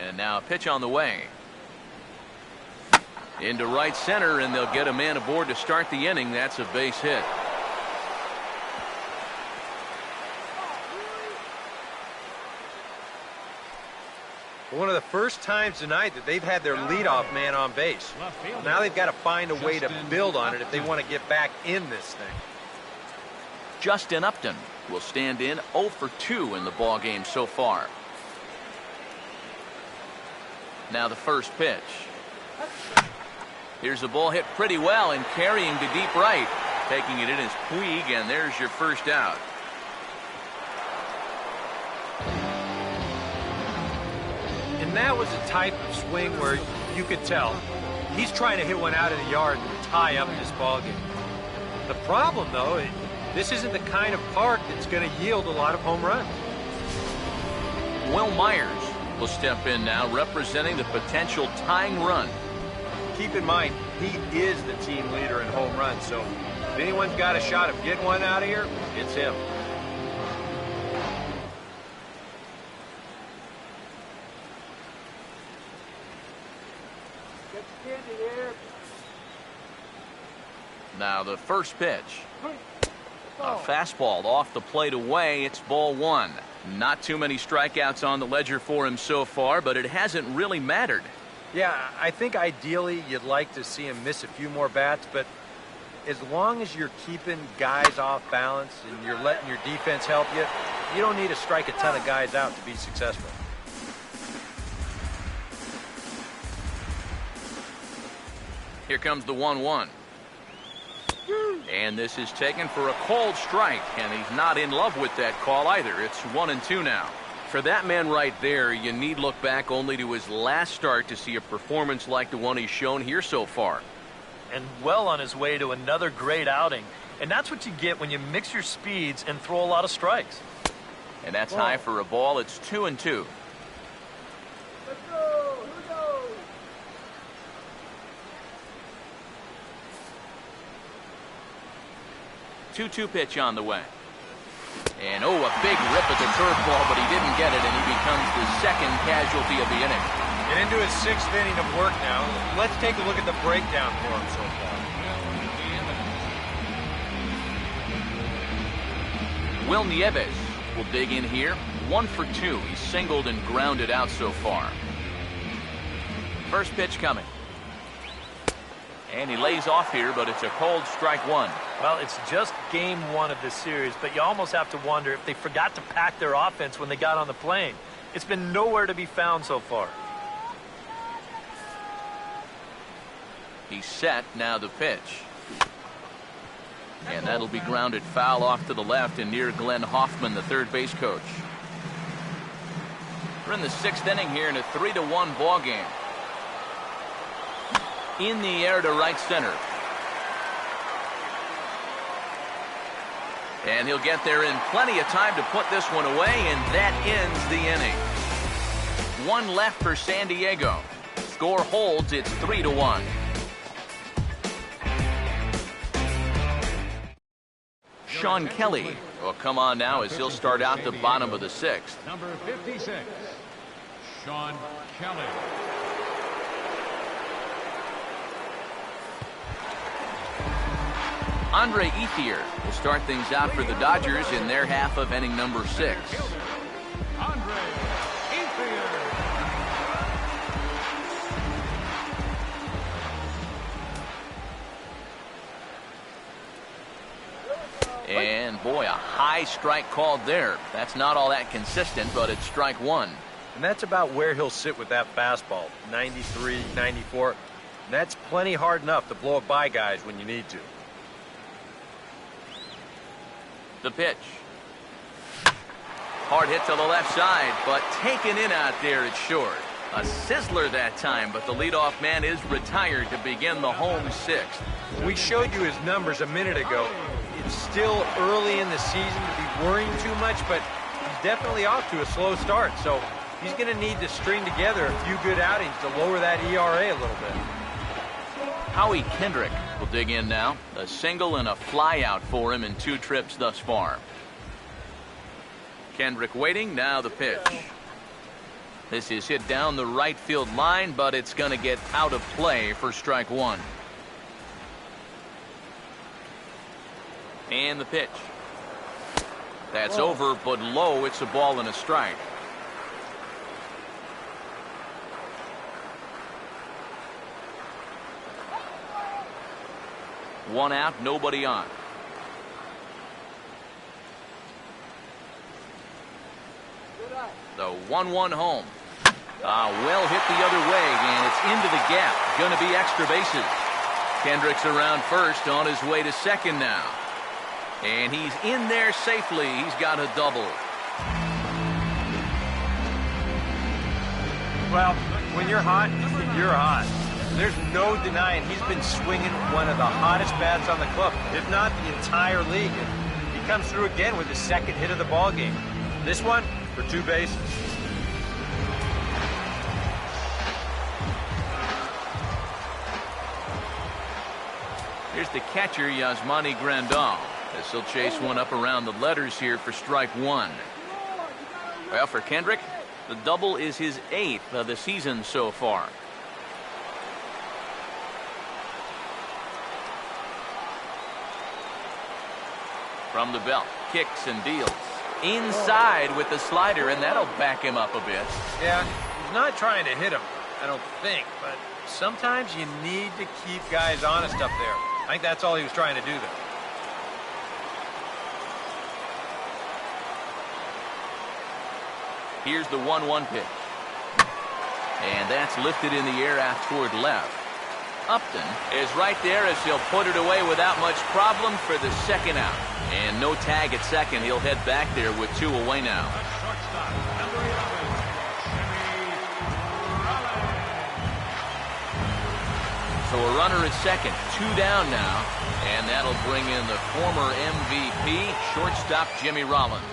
And now a pitch on the way. Into right center, and they'll get a man aboard to start the inning. That's a base hit. One of the first times tonight that they've had their leadoff man on base. Now they've got to find a way to build on it if they want to get back in this thing. Justin Upton will stand in 0 for 2 in the ball game so far. Now the first pitch. Here's the ball hit pretty well and carrying to deep right. Taking it in is Puig, and there's your first out. And that was a type of swing where you could tell he's trying to hit one out of the yard to tie up this ball game. The problem, though, this isn't the kind of park that's going to yield a lot of home runs. Will Myers will step in now, representing the potential tying run. Keep in mind, he is the team leader in home runs, so if anyone's got a shot of getting one out of here, it's him. Get standing here. Now the first pitch. A fastball off the plate away. It's ball 1. Not too many strikeouts on the ledger for him so far, but it hasn't really mattered. Yeah, I think ideally you'd like to see him miss a few more bats, but as long as you're keeping guys off balance and you're letting your defense help you, you don't need to strike a ton of guys out to be successful. Here comes the 1-1. And this is taken for a cold strike, and he's not in love with that call either. It's 1-2 now. For that man right there, you need look back only to his last start to see a performance like the one he's shown here so far. And well on his way to another great outing. And that's what you get when you mix your speeds and throw a lot of strikes. And that's high for a ball. It's 2-2. Let's go. Here we go. 2-2 pitch on the way. And, a big rip at the curveball, but he didn't get it, and he becomes the second casualty of the inning. Get into his 6th inning of work now. Let's take a look at the breakdown for him so far. Will Nieves will dig in here. 1 for 2. He's singled and grounded out so far. First pitch coming. And he lays off here, but it's a cold strike 1. Well, it's just game 1 of this series, but you almost have to wonder if they forgot to pack their offense when they got on the plane. It's been nowhere to be found so far. He's set. Now the pitch. And that'll be grounded foul off to the left and near Glenn Hoffman, the third base coach. We're in the 6th inning here in a 3-1 ball game. In the air to right center. And he'll get there in plenty of time to put this one away, and that ends the inning. 1 left for San Diego. Score holds. It's 3-1. Sean Kelly will come on now as he'll start out the bottom of the 6th. Number 56, Sean Kelly. Andre Ethier will start things out for the Dodgers in their half of inning number 6. Andre Ethier. And boy, a high strike called there. That's not all that consistent, but it's strike 1. And that's about where he'll sit with that fastball. 93, 94. And that's plenty hard enough to blow it by guys when you need to. The pitch. Hard hit to the left side, but taken in out there, it's short. A sizzler that time, but the leadoff man is retired to begin the home 6th. We showed you his numbers a minute ago. It's still early in the season to be worrying too much, but he's definitely off to a slow start. So he's going to need to string together a few good outings to lower that ERA a little bit. Howie Kendrick will dig in now. A single and a fly out for him in 2 trips thus far. Kendrick waiting. Now the pitch. This is hit down the right field line, but it's going to get out of play for strike 1. And the pitch. That's over, but low. It's a ball and a strike. One out, nobody on. The 1-1 home. Well hit the other way, and it's into the gap. Going to be extra bases. Kendrick's around first, on his way to second now. And he's in there safely. He's got a double. Well, when you're hot, you're hot. There's no denying he's been swinging one of the hottest bats on the club, if not the entire league. And he comes through again with his 2nd hit of the ball game. This one for 2 bases. Here's the catcher, Yasmani Grandal. As he'll chase one up around the letters here for strike 1. Well, for Kendrick, the double is his 8th of the season so far. From the belt, kicks and deals. Inside with the slider, and that'll back him up a bit. Yeah, he's not trying to hit him, I don't think, but sometimes you need to keep guys honest up there. I think that's all he was trying to do there. Here's the 1-1 pitch. And that's lifted in the air out toward left. Upton is right there as he'll put it away without much problem for the 2nd out. And no tag at second. He'll head back there with 2 away now. Shortstop, number 11, Jimmy Rollins. So a runner at second, 2 down now. And that'll bring in the former MVP, shortstop Jimmy Rollins.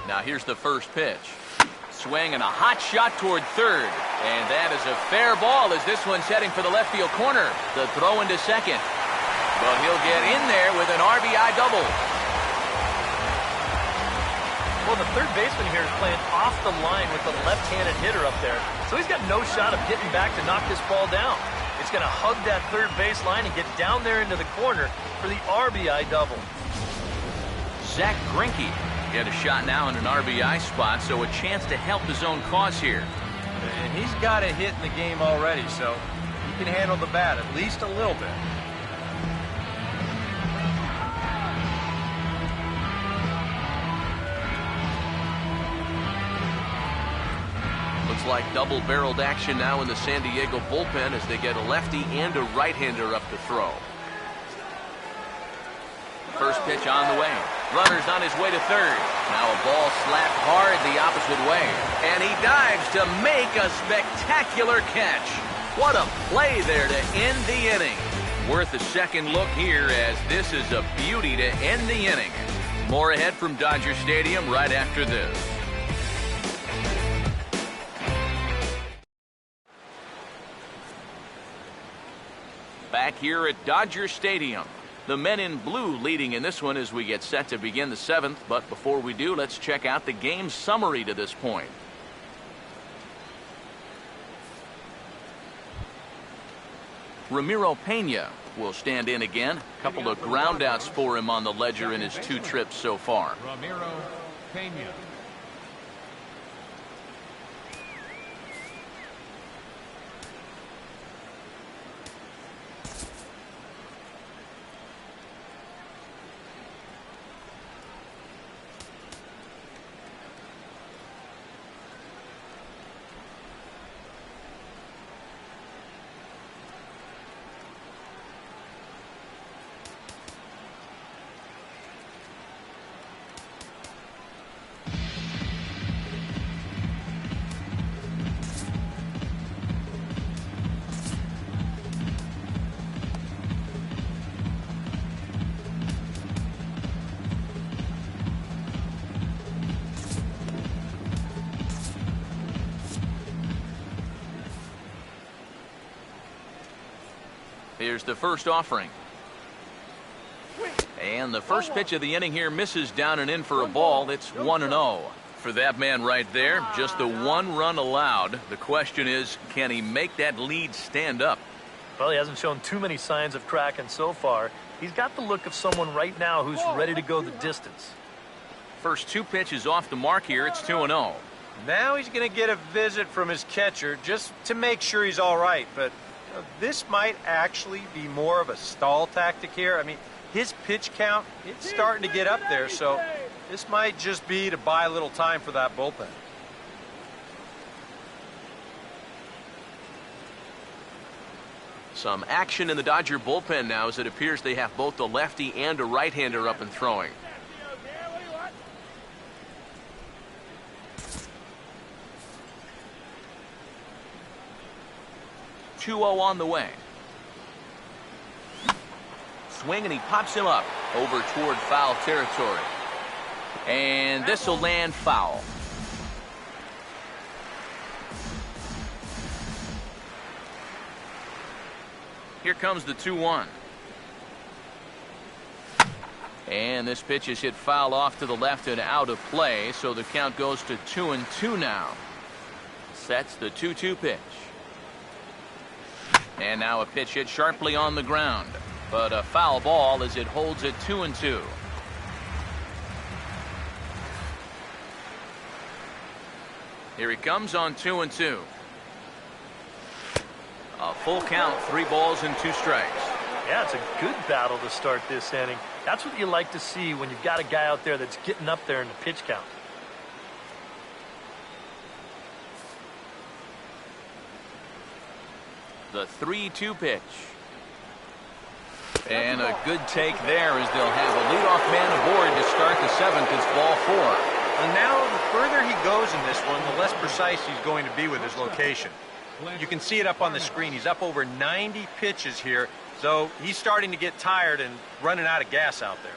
Now here's the first pitch. Swing and a hot shot toward third. And that is a fair ball as this one's heading for the left field corner. The throw into second. But he'll get in there with an RBI double. Well, the third baseman here is playing off the line with the left-handed hitter up there. So he's got no shot of getting back to knock this ball down. It's going to hug that third baseline and get down there into the corner for the RBI double. Zach Greinke get a shot now in an RBI spot, so a chance to help his own cause here. And he's got a hit in the game already, so he can handle the bat at least a little bit. Looks like double-barreled action now in the San Diego bullpen as they get a lefty and a right-hander up to throw. First pitch on the way. Runner's on his way to third. Now a ball slapped hard the opposite way. And he dives to make a spectacular catch. What a play there to end the inning. Worth a second look here as this is a beauty to end the inning. More ahead from Dodger Stadium right after this. Back here at Dodger Stadium. The men in blue leading in this one as we get set to begin the seventh. But before we do, let's check out the game summary to this point. Ramiro Pena will stand in again. A couple of groundouts for him on the ledger in his 2 trips so far. Ramiro Pena. Here's the first offering. And the first pitch of the inning here misses down and in for a ball. It's 1-0. For that man right there, just the 1 run allowed. The question is, can he make that lead stand up? Well, he hasn't shown too many signs of cracking so far. He's got the look of someone right now who's ready to go the distance. First 2 pitches off the mark here. It's 2-0. Now he's going to get a visit from his catcher just to make sure he's all right. But this might actually be more of a stall tactic here. I mean, his pitch count, it's starting to get up there, so this might just be to buy a little time for that bullpen. Some action in the Dodger bullpen now as it appears they have both a lefty and a right-hander up and throwing. 2-0 on the way. Swing, and he pops him up over toward foul territory. And this will land foul. Here comes the 2-1. And this pitch is hit foul off to the left and out of play, so the count goes to 2-2 now. Sets the 2-2 pitch. And now a pitch hit sharply on the ground, but a foul ball as it holds it 2-2. Here he comes on 2-2. A full count, 3 balls and 2 strikes. Yeah, it's a good battle to start this inning. That's what you like to see when you've got a guy out there that's getting up there in the pitch count. The 3-2 pitch. And a good take there as they'll have a leadoff man aboard to start the 7th. It's ball 4. And now the further he goes in this one, the less precise he's going to be with his location. You can see it up on the screen. He's up over 90 pitches here, so he's starting to get tired and running out of gas out there.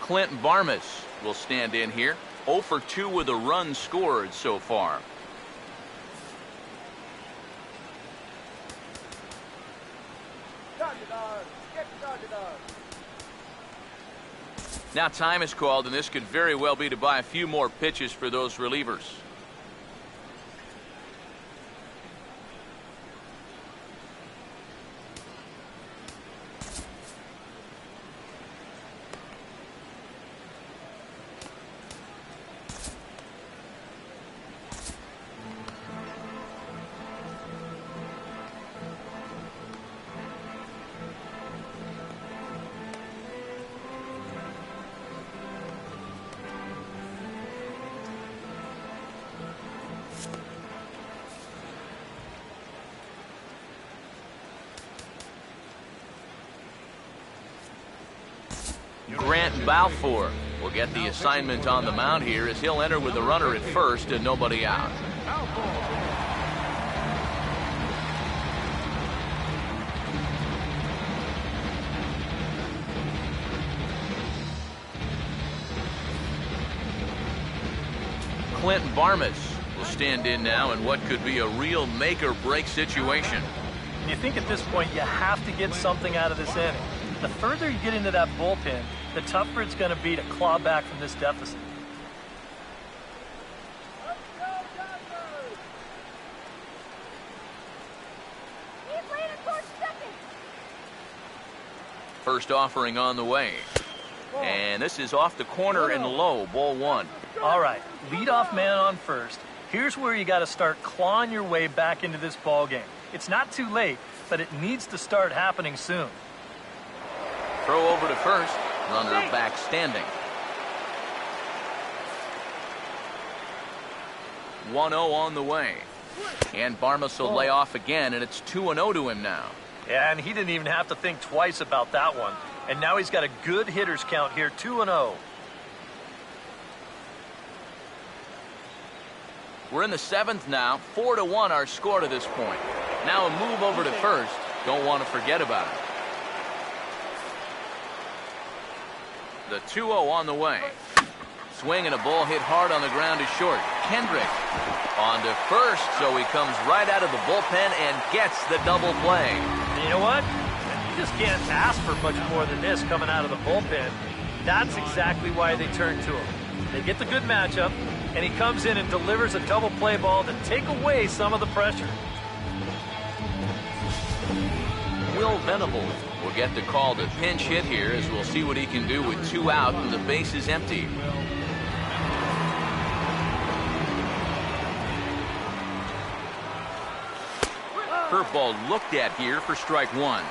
Clint Varmus will stand in here. 0 for 2 with a run scored so far. Now time is called, and this could very well be to buy a few more pitches for those relievers. Grant Balfour will get the assignment on the mound here as he'll enter with the runner at first and nobody out. Clint Barmes will stand in now in what could be a real make-or-break situation. And you think at this point you have to get something out of this inning. The further you get into that bullpen, the tougher it's going to be to claw back from this deficit. Let's go, Dodgers! He's leading towards second. First offering on the way. And this is off the corner and low, ball one. All right, leadoff man on first. Here's where you got to start clawing your way back into this ball game. It's not too late, but it needs to start happening soon. Throw over to first, runner back standing. 1-0 on the way. And Barmes will lay off again, and it's 2-0 to him now. Yeah, and he didn't even have to think twice about that one. And now he's got a good hitter's count here, 2-0. We're in the seventh now, 4-1 our score to this point. Now a move over to first. Don't want to forget about it. The 2-0 on the way. Swing and a ball hit hard on the ground to short. Kendrick on to first, so he comes right out of the bullpen and gets the double play. And you know what? You just can't ask for much more than this coming out of the bullpen. That's exactly why they turn to him. They get the good matchup, and he comes in and delivers a double play ball to take away some of the pressure. Will Venable will get the call to pinch hit here, as we'll see what he can do with 2 out and the base is empty. Curveball looked at here for strike one.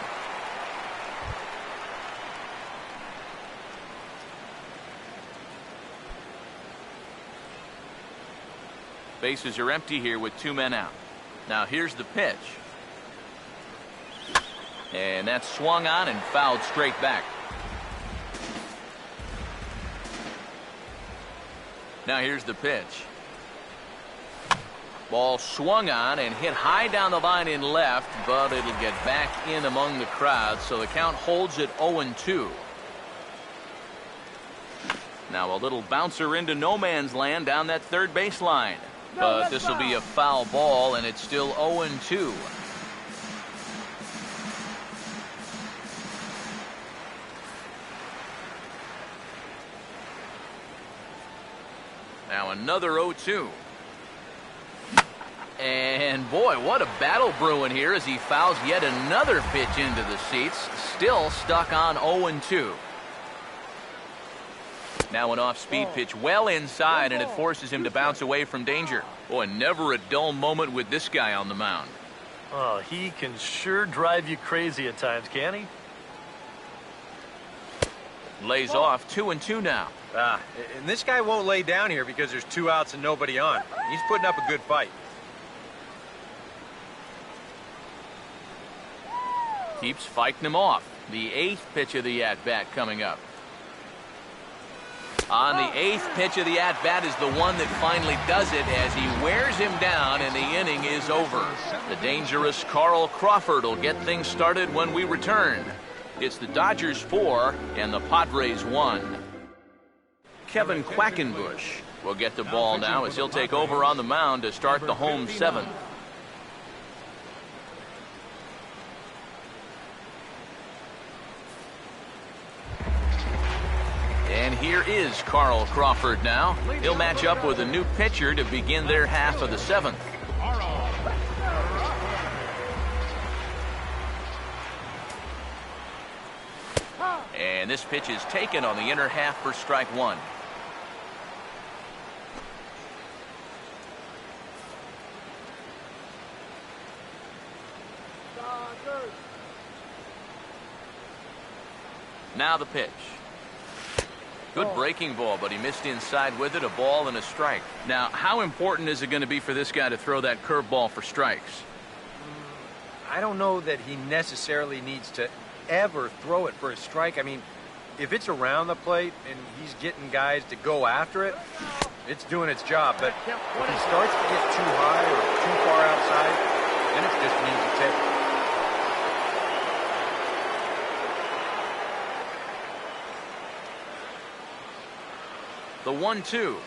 Bases are empty here with 2 men out. Now here's the pitch. And that's swung on and fouled straight back. Now here's the pitch. Ball swung on and hit high down the line in left, but it'll get back in among the crowd, so the count holds at 0-2. Now a little bouncer into no man's land down that third baseline. But this will be a foul ball, and it's still 0-2. Now another 0-2. And boy, what a battle brewing here as he fouls yet another pitch into the seats. Still stuck on 0-2. Now an off-speed pitch well inside, and it forces him to bounce away from danger. Boy, never a dull moment with this guy on the mound. Oh, he can sure drive you crazy at times, can't he? Lays off 2-2 now. And this guy won't lay down here because there's 2 outs and nobody on. He's putting up a good fight. Keeps fighting him off. The 8th pitch of the at-bat coming up. On the 8th pitch of the at-bat is the one that finally does it as he wears him down and the inning is over. The dangerous Carl Crawford will get things started when we return. It's the Dodgers 4 and the Padres 1. Kevin Quackenbush will get the ball now as he'll take over on the mound to start the home 7th. And here is Carl Crawford now. He'll match up with a new pitcher to begin their half of the 7th. And this pitch is taken on the inner half for strike 1. Now the pitch. Good breaking ball, but he missed inside with it. A ball and a strike. Now, how important is it going to be for this guy to throw that curveball for strikes? I don't know that he necessarily needs to ever throw it for a strike. I mean, if it's around the plate and he's getting guys to go after it, it's doing its job. But if he starts to get too high or too far outside, then it's just an easy tip. The 1-2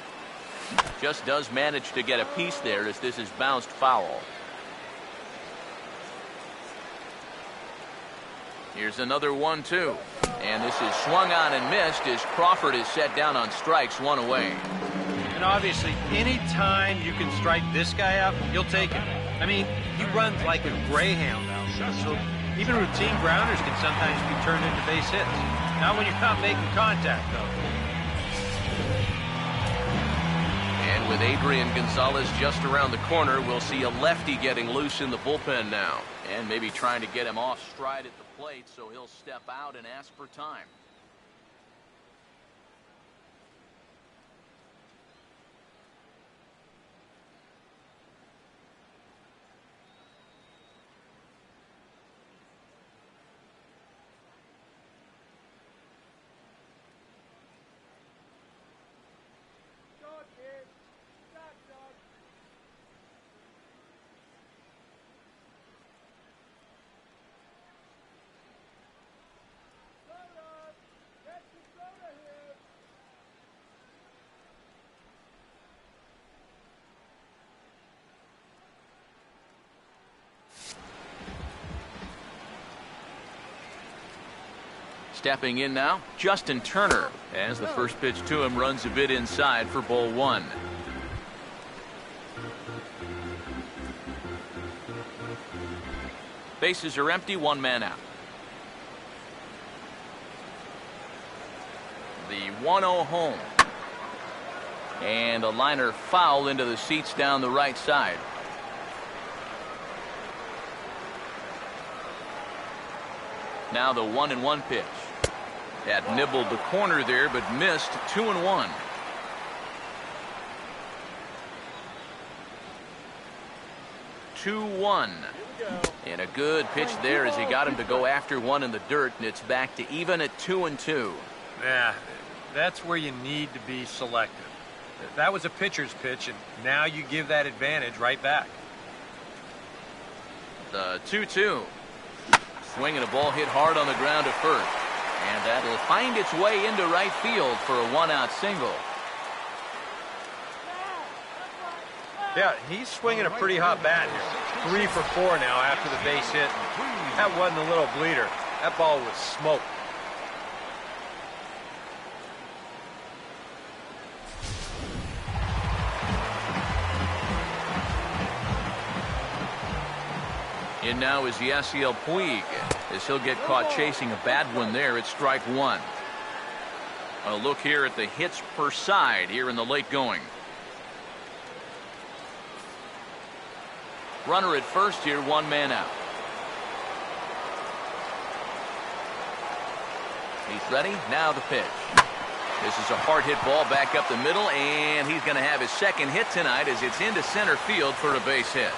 just does manage to get a piece there as this is bounced foul. Here's another 1-2. And this is swung on and missed as Crawford is set down on strikes, 1 away. And obviously, any time you can strike this guy out, you'll take it. I mean, he runs like a greyhound out there. So even routine grounders can sometimes be turned into base hits. Not when you're not making contact, though. And with Adrian Gonzalez just around the corner, we'll see a lefty getting loose in the bullpen now. And maybe trying to get him off stride at the plate, so he'll step out and ask for time. Stepping in now, Justin Turner, as the first pitch to him runs a bit inside for ball 1. Bases are empty, 1 man out. The 1-0 home. And a liner foul into the seats down the right side. Now the 1-1 pitch. That nibbled the corner there, but missed. 2-1. And a good pitch there as he got him to go after one in the dirt, and it's back to even at 2-2. Yeah, that's where you need to be selective. That was a pitcher's pitch, and now you give that advantage right back. The 2-2. Swinging a ball hit hard on the ground to first. And that'll find its way into right field for a 1-out single. Yeah, he's swinging a pretty hot bat here. 3 for 4 now after the base hit. That wasn't a little bleeder. That ball was smoked. In now is Yasiel Puig, as he'll get caught chasing a bad one there at strike 1. A look here at the hits per side here in the late going. Runner at first here, 1 man out. He's ready. Now the pitch. This is a hard hit ball back up the middle, and he's going to have his second hit tonight as it's into center field for a base hit.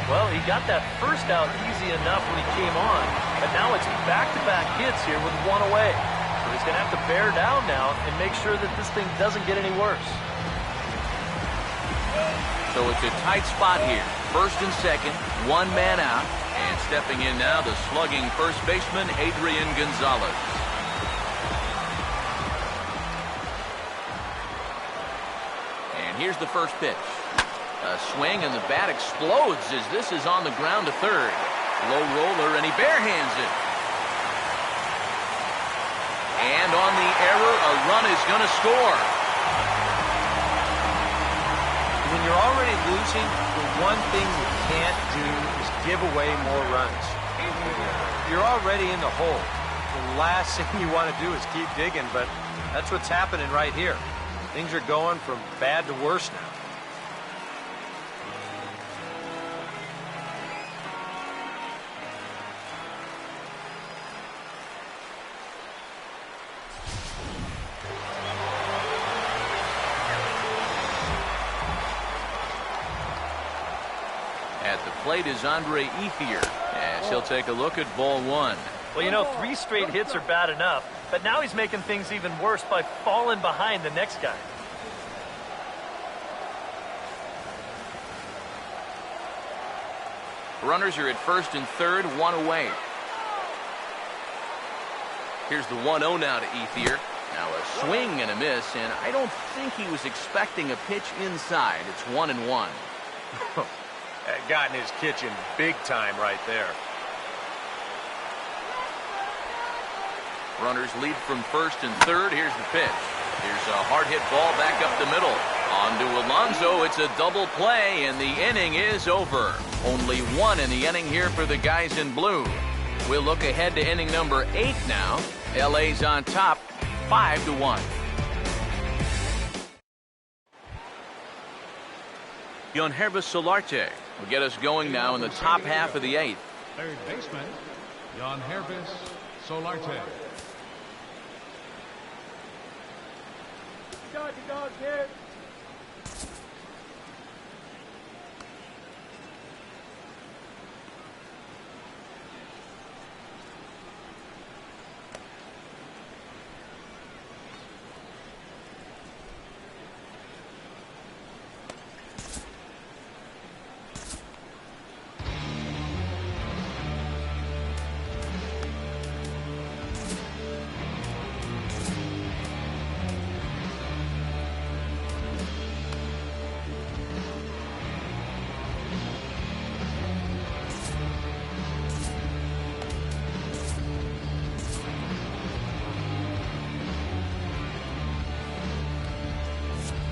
Well, he got that first out easy enough when he came on, but now it's back-to-back hits here with 1 away. So he's going to have to bear down now and make sure that this thing doesn't get any worse. So it's a tight spot here. First and second, 1 man out, and stepping in now, the slugging first baseman, Adrian Gonzalez. And here's the first pitch. A swing and the bat explodes as this is on the ground to third. Low roller and he barehands it. And on the error, a run is going to score. When you're already losing, the one thing you can't do is give away more runs. You're already in the hole. The last thing you want to do is keep digging, but that's what's happening right here. Things are going from bad to worse now. At the plate is Andre Ethier, as he'll take a look at ball one. Well, you know, 3 straight hits are bad enough, but now he's making things even worse by falling behind the next guy. Runners are at first and third, 1 away. Here's the 1-0 now to Ethier. Now a swing and a miss, and I don't think he was expecting a pitch inside. It's 1-1. That got in his kitchen big time right there. Runners lead from first and third. Here's the pitch. Here's a hard hit ball back up the middle. On to Alonso. It's a double play, and the inning is over. Only 1 in the inning here for the guys in blue. We'll look ahead to inning number 8 now. LA's on top, 5-1. Yangervis Solarte will get us going now in the top half of the 8th. Third baseman, Yangervis Solarte. Dodgy dog here.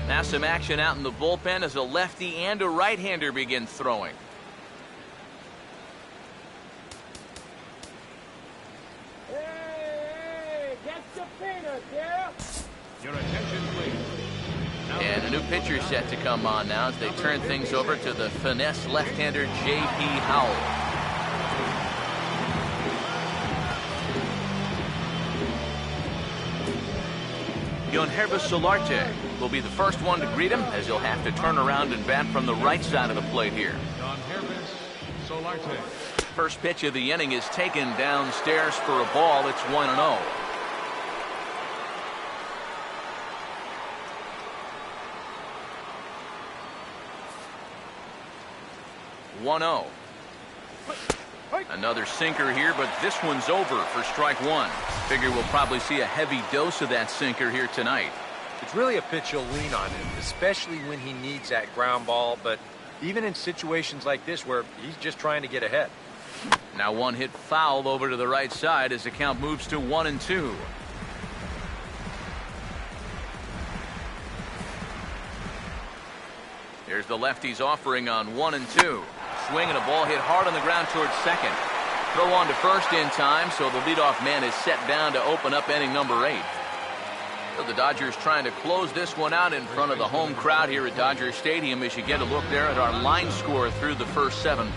Now some action out in the bullpen as a lefty and a right-hander begin throwing. Hey, get your peanuts, yeah? Your attention, please. Now And a new pitcher set to come on now as they turn things over to the finesse left-hander J.P. Howell. Yangervis Solarte will be the first one to greet him as he'll have to turn around and bat from the right side of the plate here. Yangervis Solarte. First pitch of the inning is taken downstairs for a ball. It's 1-0. Another sinker here, but this one's over for strike 1. Figure we'll probably see a heavy dose of that sinker here tonight. It's really a pitch you'll lean on him, especially when he needs that ground ball, but even in situations like this where he's just trying to get ahead. Now one hit foul over to the right side as the count moves to 1-2. Here's the lefty's offering on 1-2. Swing and a ball hit hard on the ground towards second. Throw on to first in time, so the leadoff man is set down to open up inning number 8. So the Dodgers trying to close this one out in front of the home crowd here at Dodger Stadium as you get a look there at our line score through the first 7+.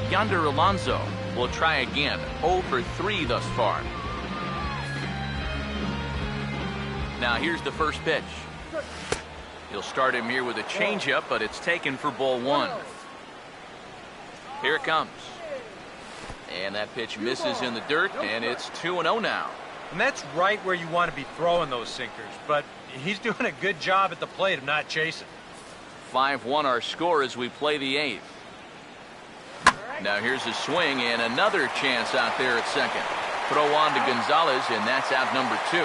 Yonder Alonso will try again. 0 for 3 thus far. Now here's the first pitch. He'll start him here with a changeup, but it's taken for ball 1. Here it comes. And that pitch misses in the dirt, and it's 2-0 now. And that's right where you want to be throwing those sinkers, but he's doing a good job at the plate of not chasing. 5-1 our score as we play the 8th. Now here's a swing and another chance out there at second. Throw on to Gonzalez, and that's out number 2.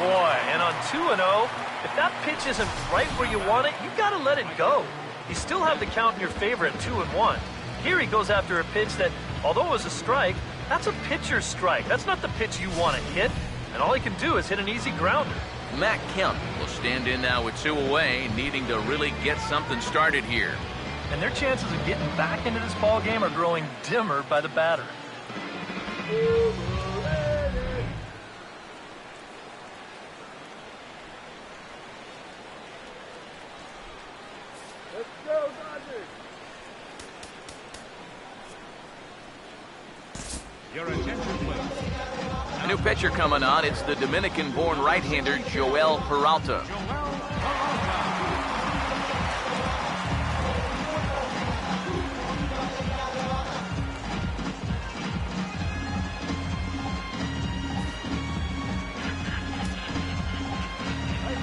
Boy, and on 2-0, if that pitch isn't right where you want it, you got to let it go. You still have the count in your favor at 2-1. Here he goes after a pitch that, although it was a strike, that's a pitcher's strike. That's not the pitch you want to hit. And all he can do is hit an easy grounder. Matt Kemp will stand in now with 2 away, needing to really get something started here. And their chances of getting back into this ball game are growing dimmer by the batter. Let's go, Dodgers. Your attention, please. A new pitcher coming on. It's the Dominican-born right-hander Joel Peralta.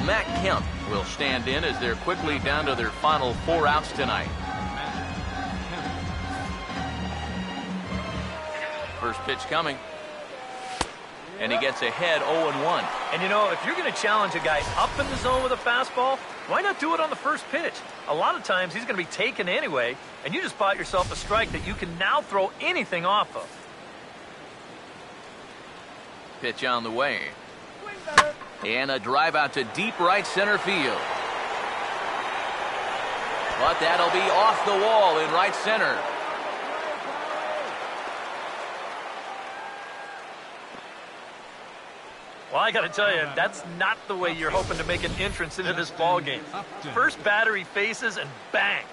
Matt Kemp will stand in as they're quickly down to their final 4 outs tonight. First pitch coming. And he gets ahead 0-1. And you know, if you're going to challenge a guy up in the zone with a fastball, why not do it on the first pitch? A lot of times he's going to be taken anyway, and you just bought yourself a strike that you can now throw anything off of. Pitch on the way. And a drive out to deep right center field. But that'll be off the wall in right center. Well, I got to tell you, that's not the way you're hoping to make an entrance into this ball game. First batter he faces, and bang.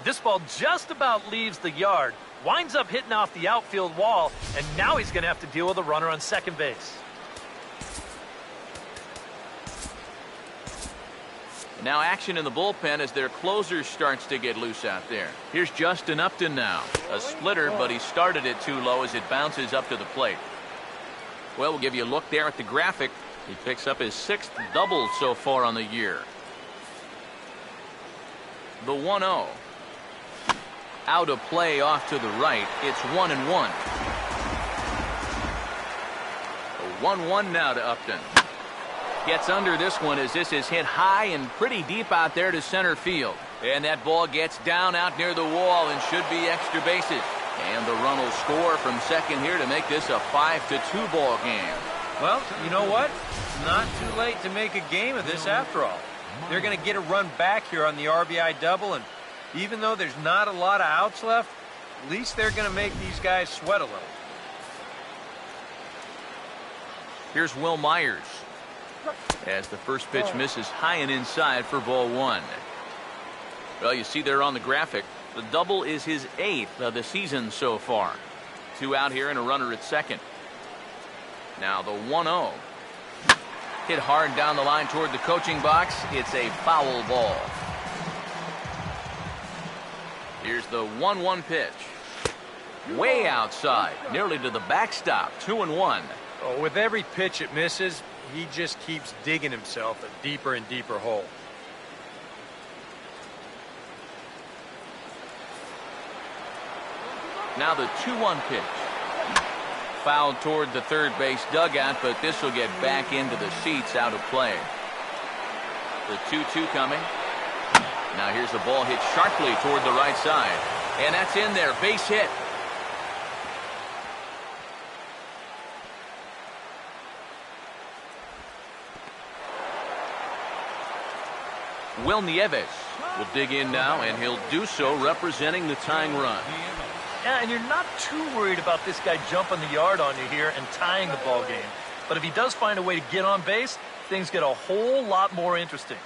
This ball just about leaves the yard, winds up hitting off the outfield wall, and now he's going to have to deal with a runner on second base. Now action in the bullpen as their closer starts to get loose out there. Here's Justin Upton now. A splitter, but he started it too low as it bounces up to the plate. Well, we'll give you a look there at the graphic. He picks up his 6th double so far on the year. The 1-0. Out of play off to the right. It's 1-1. A 1-1 now to Upton. Gets under this one as this is hit high and pretty deep out there to center field. And that ball gets down out near the wall and should be extra bases. And the run will score from second here to make this a 5-2 ball game. Well, you know what? It's not too late to make a game of this after all. They're going to get a run back here on the RBI double, and even though there's not a lot of outs left, at least they're going to make these guys sweat a little. Here's Will Myers as the first pitch misses high and inside for ball 1. Well, you see there on the graphic, the double is his 8th of the season so far. 2 out here and a runner at second. Now the 1-0. Hit hard down the line toward the coaching box. It's a foul ball. Here's the 1-1 pitch. Way outside, nearly to the backstop. 2-1. Oh, with every pitch it misses, he just keeps digging himself a deeper and deeper hole. Now the 2-1 pitch. Fouled toward the third base dugout, but this will get back into the seats, out of play. The 2-2 coming. Now here's the ball hit sharply toward the right side. And that's in there. Base hit. Will Nieves will dig in now, and he'll do so representing the tying run. Yeah, and you're not too worried about this guy jumping the yard on you here and tying the ball game. But if he does find a way to get on base, things get a whole lot more interesting.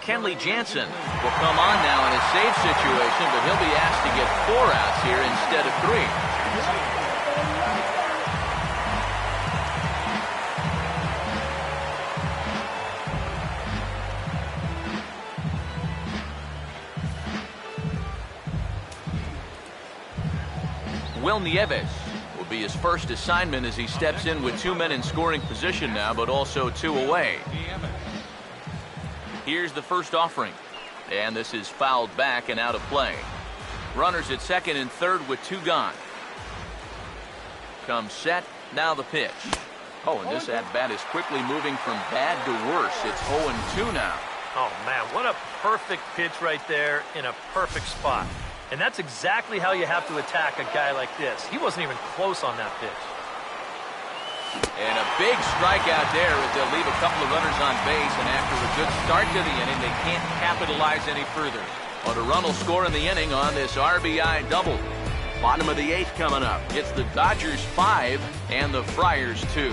Kenley Jansen will come on now in a save situation, but he'll be asked to get 4 outs here instead of 3. Will Nieves will be his first assignment as he steps in with 2 men in scoring position now, but also 2 away. Here's the first offering, and this is fouled back and out of play. Runners at second and third with 2 gone. Comes set, now the pitch. Oh, and this at-bat is quickly moving from bad to worse. It's 0-2 now. Oh, man, what a perfect pitch right there in a perfect spot. And that's exactly how you have to attack a guy like this. He wasn't even close on that pitch. And a big strikeout there as they'll leave a couple of runners on base. And after a good start to the inning, they can't capitalize any further. But a run will score in the inning on this RBI double. Bottom of the 8th coming up. It's the Dodgers 5 and the Friars 2.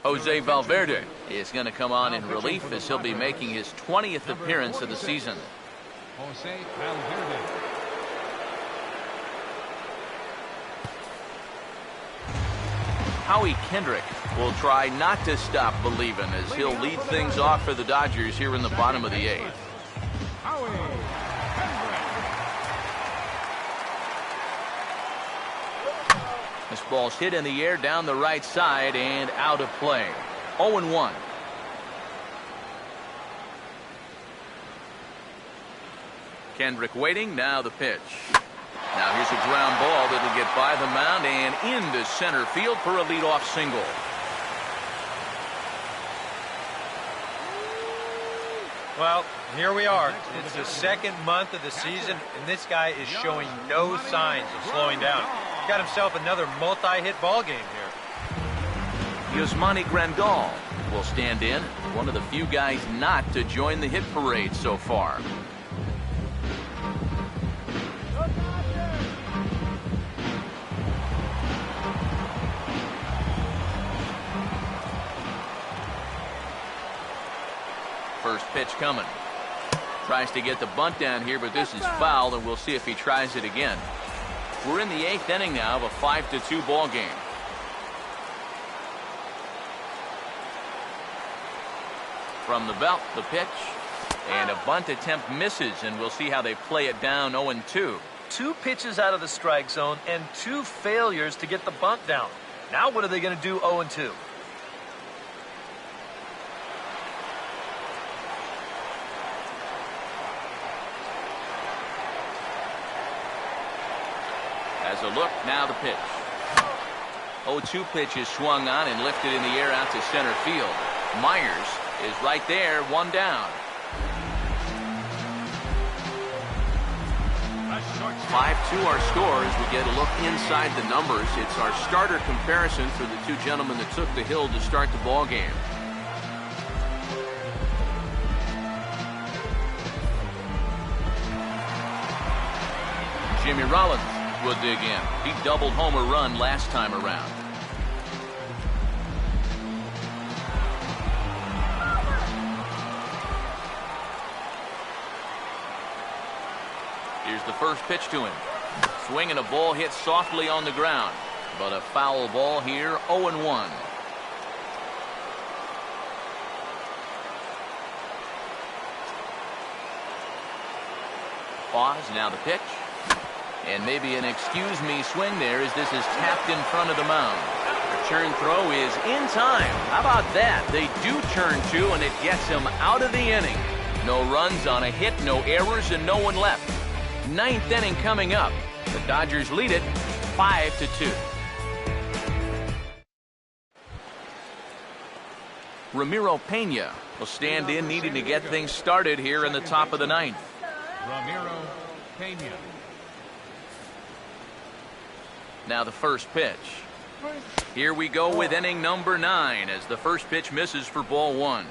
Jose Valverde is going to come on in relief as he'll be making his 20th appearance of the season. Jose Valverde. Howie Kendrick will try not to stop believing as he'll lead things off for the Dodgers here in the bottom of the 8th. Howie Kendrick. This ball's hit in the air down the right side and out of play. 0-1. Kendrick waiting. Now the pitch. Now here's a ground ball that'll get by the mound and into center field for a leadoff single. Well, here we are. It's the second month of the season, and this guy is showing no signs of slowing down. He got himself another multi-hit ball game here. Yasmani Grandal will stand in, one of the few guys not to join the hit parade so far. First pitch coming. Tries to get the bunt down here, but this is foul, and we'll see if he tries it again. We're in the 8th inning now of a 5-2 ball game. From the belt, the pitch. And a bunt attempt misses, and we'll see how they play it down 0-2. 2 pitches out of the strike zone and 2 failures to get the bunt down. Now what are they going to do 0-2? As a look, now the pitch. 0-2 pitch is swung on and lifted in the air out to center field. Myers is right there, 1 down. 5-2 our score as we get a look inside the numbers. It's our starter comparison for the 2 gentlemen that took the hill to start the ball game. Jimmy Rollins will dig in. He doubled home a run last time around. Here's the first pitch to him. Swing and a ball hit softly on the ground. But a foul ball here, 0-1. Pause, now the pitch. And maybe an excuse me swing there as this is tapped in front of the mound. Return throw is in time. How about that? They do turn 2 and it gets him out of the inning. No runs on a hit, no errors, and no one left. 9th inning coming up. The Dodgers lead it 5-2. Ramiro Pena will stand in, needing to get things started here in the top of the 9th. Ramiro Pena. Now the first pitch. Here we go with inning number 9 as the first pitch misses for ball 1.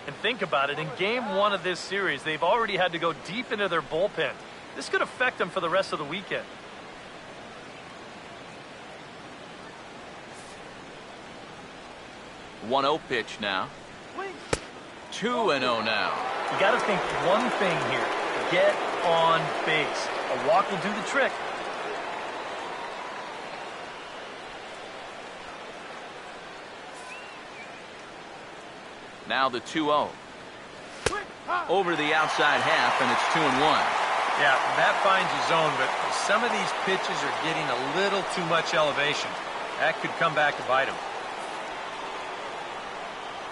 And think about it, in game 1 of this series, they've already had to go deep into their bullpen. This could affect them for the rest of the weekend. 1-0 pitch now. 2-0 now. You got to think one thing here. Get on base. A walk will do the trick. Now the 2-0. Over the outside half, and it's 2-1. Yeah, that finds his zone, but some of these pitches are getting a little too much elevation. That could come back to bite him.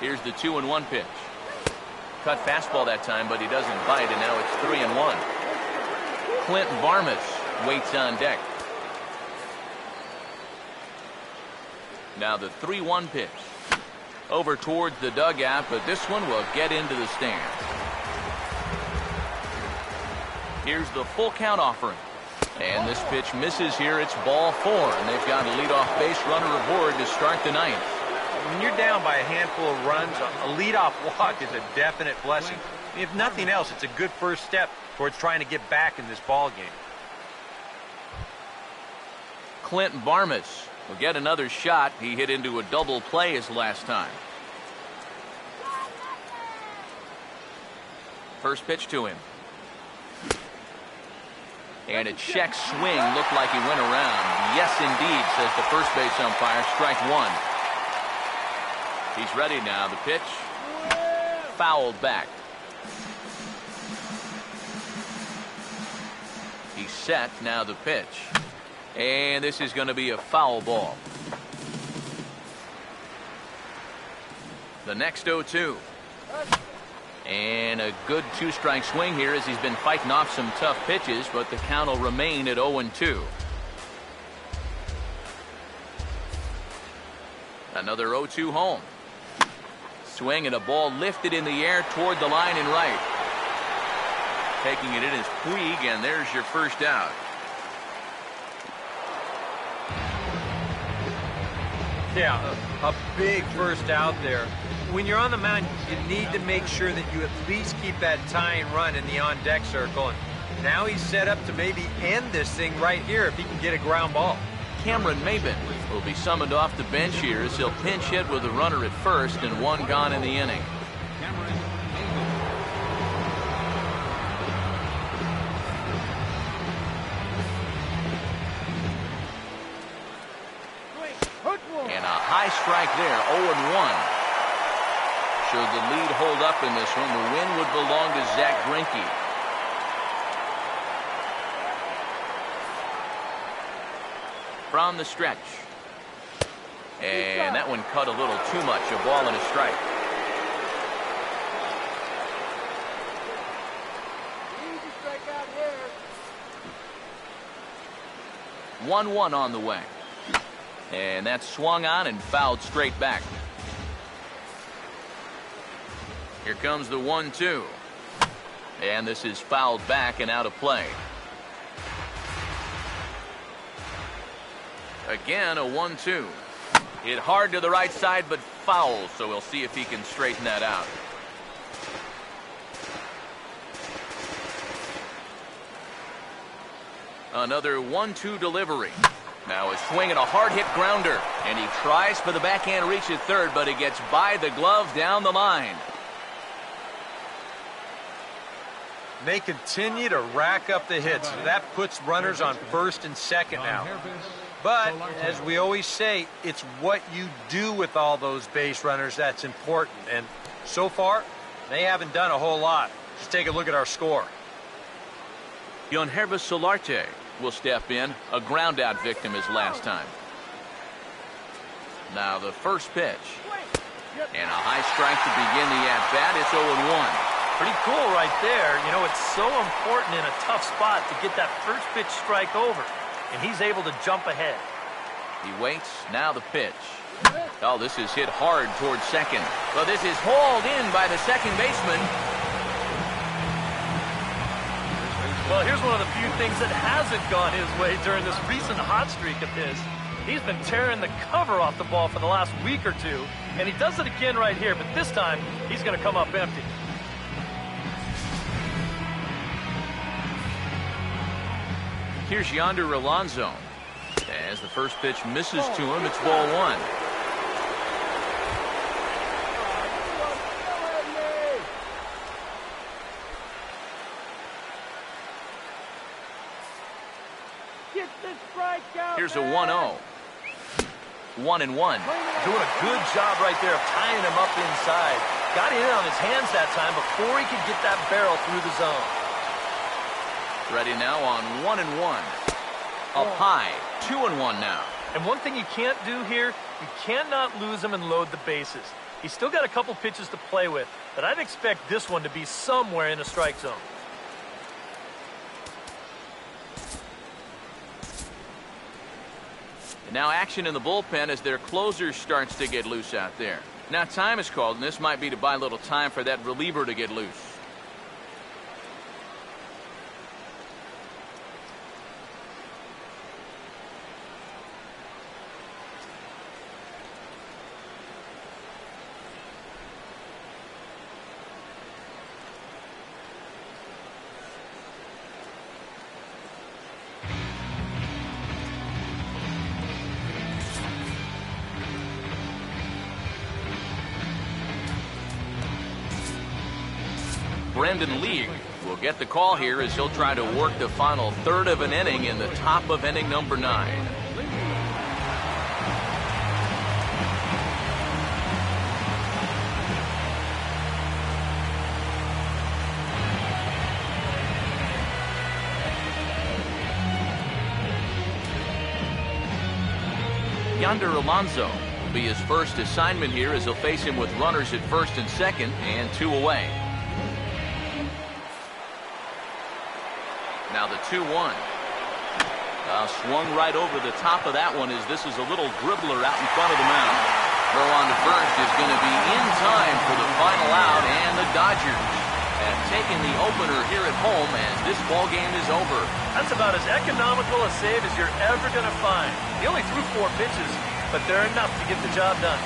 Here's the 2-1 pitch. Cut fastball that time, but he doesn't bite, and now it's 3-1. Clint Varmus waits on deck. Now the 3-1 pitch. Over towards the dugout, but this one will get into the stands. Here's the full count offering. And this pitch misses here. It's ball 4, and they've got a leadoff base runner aboard to start the ninth. When you're down by a handful of runs, a leadoff walk is a definite blessing. If nothing else, it's a good first step towards trying to get back in this ball game. Clint Barmes will get another shot. He hit into a double play his last time. First pitch to him. And a check swing looked like he went around. Yes, indeed, says the first base umpire. Strike 1. He's ready now. The pitch. Fouled back. He's set. Now the pitch. And this is going to be a foul ball. The next 0-2. And a good 2-strike swing here as he's been fighting off some tough pitches, but the count will remain at 0-2. Another 0-2 home. Swing and a ball lifted in the air toward the line and right. Taking it in is Puig, and there's your first out. Yeah, a big first out there. When you're on the mound, you need to make sure that you at least keep that tying run in the on-deck circle. And now he's set up to maybe end this thing right here if he can get a ground ball. Cameron Maybin will be summoned off the bench here as he'll pinch hit with a runner at first and 1 gone in the inning. Cameron Maybin. And a high strike there, 0-1. Should the lead hold up in this one, the win would belong to Zach Greinke. From the stretch. And that one cut a little too much, a ball and a strike. Easy strikeout here. 1-1 on the way. And that swung on and fouled straight back. Here comes the 1-2. And this is fouled back and out of play. Again, a 1-2. Hit hard to the right side, but foul, so we'll see if he can straighten that out. Another 1-2 delivery. Now a swing and a hard-hit grounder. And he tries for the backhand reach at third, but he gets by the glove down the line. They continue to rack up the hits. That puts runners on first and second now. But, as we always say, it's what you do with all those base runners that's important. And so far, they haven't done a whole lot. Just take a look at our score. Yangervis Solarte will step in, a ground-out victim his last time. Now the first pitch. And a high strike to begin the at-bat. It's 0-1. Pretty cool right there. You know, it's so important in a tough spot to get that first pitch strike over. And he's able to jump ahead. He waits. Now the pitch. Oh, this is hit hard towards second. Well, this is hauled in by the second baseman. Well, here's one of the few things that hasn't gone his way during this recent hot streak of his. He's been tearing the cover off the ball for the last week or two. And he does it again right here, but this time he's going to come up empty. Here's Yonder Alonso. As the first pitch misses to him, it's ball 1. Get the strikeout. Here's a 1-0. 1-1. Doing a good job right there of tying him up inside. Got in on his hands that time before he could get that barrel through the zone. Ready now on 1-1. Up high, 2-1 now. And one thing you can't do here, you cannot lose him and load the bases. He's still got a couple pitches to play with, but I'd expect this one to be somewhere in the strike zone. Now action in the bullpen as their closer starts to get loose out there. Now time is called, and this might be to buy a little time for that reliever to get loose. Brendan League will get the call here as he'll try to work the final third of an inning in the top of inning number 9. Yonder Alonso will be his first assignment here as he'll face him with runners at first and second and 2 away. Now the 2-1. Swung right over the top of that one as this is a little dribbler out in front of the mound. Throw on to first is going to be in time for the final out, and the Dodgers have taken the opener here at home as this ball game is over. That's about as economical a save as you're ever going to find. He only threw 4 pitches, but they're enough to get the job done.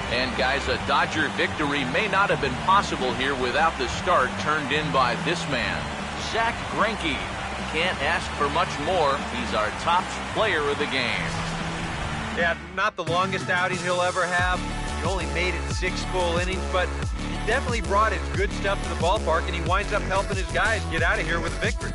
And guys, a Dodger victory may not have been possible here without the start turned in by this man, Zack Greinke. Can't ask for much more. He's our top player of the game. Yeah, not the longest outing he'll ever have. He only made it 6 full innings, but he definitely brought his good stuff to the ballpark, and he winds up helping his guys get out of here with a victory.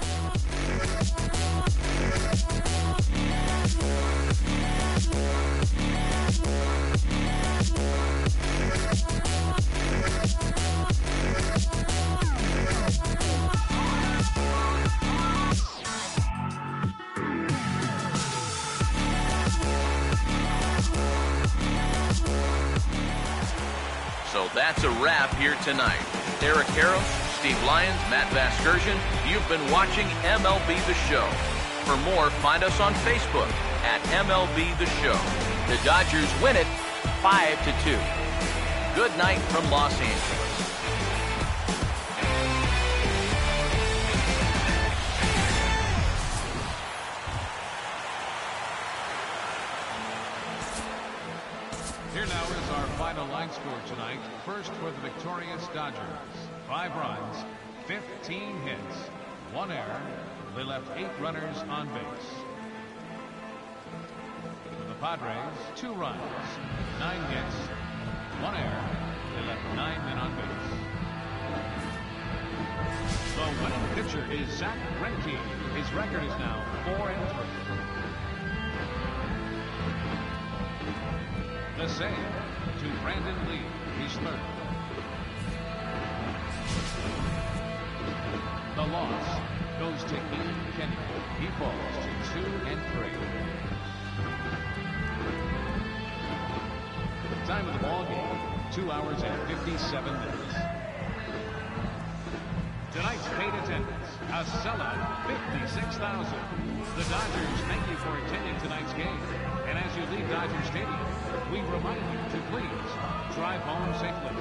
So that's a wrap here tonight. Eric Harrow, Steve Lyons, Matt Vasgersian, you've been watching MLB The Show. For more, find us on Facebook at MLB The Show. The Dodgers win it 5-2. Good night from Los Angeles. Here now is our final line score tonight. First for the victorious Dodgers. 5 runs, 15 hits, 1 error. They left 8 runners on base. For the Padres, 2 runs, 9 hits, 1 error. They left 9 men on base. The winning pitcher is Zack Greinke. His record is now 4-3. The save to Brandon Lee. He's third. The loss goes to Ian Kenny. He falls to 2-3. Time of the ball game, 2 hours and 57 minutes. Tonight's paid attendance, a sellout 56,000. The Dodgers thank you for attending tonight's game. And as you leave Dodger Stadium, we remind you to please drive home safely.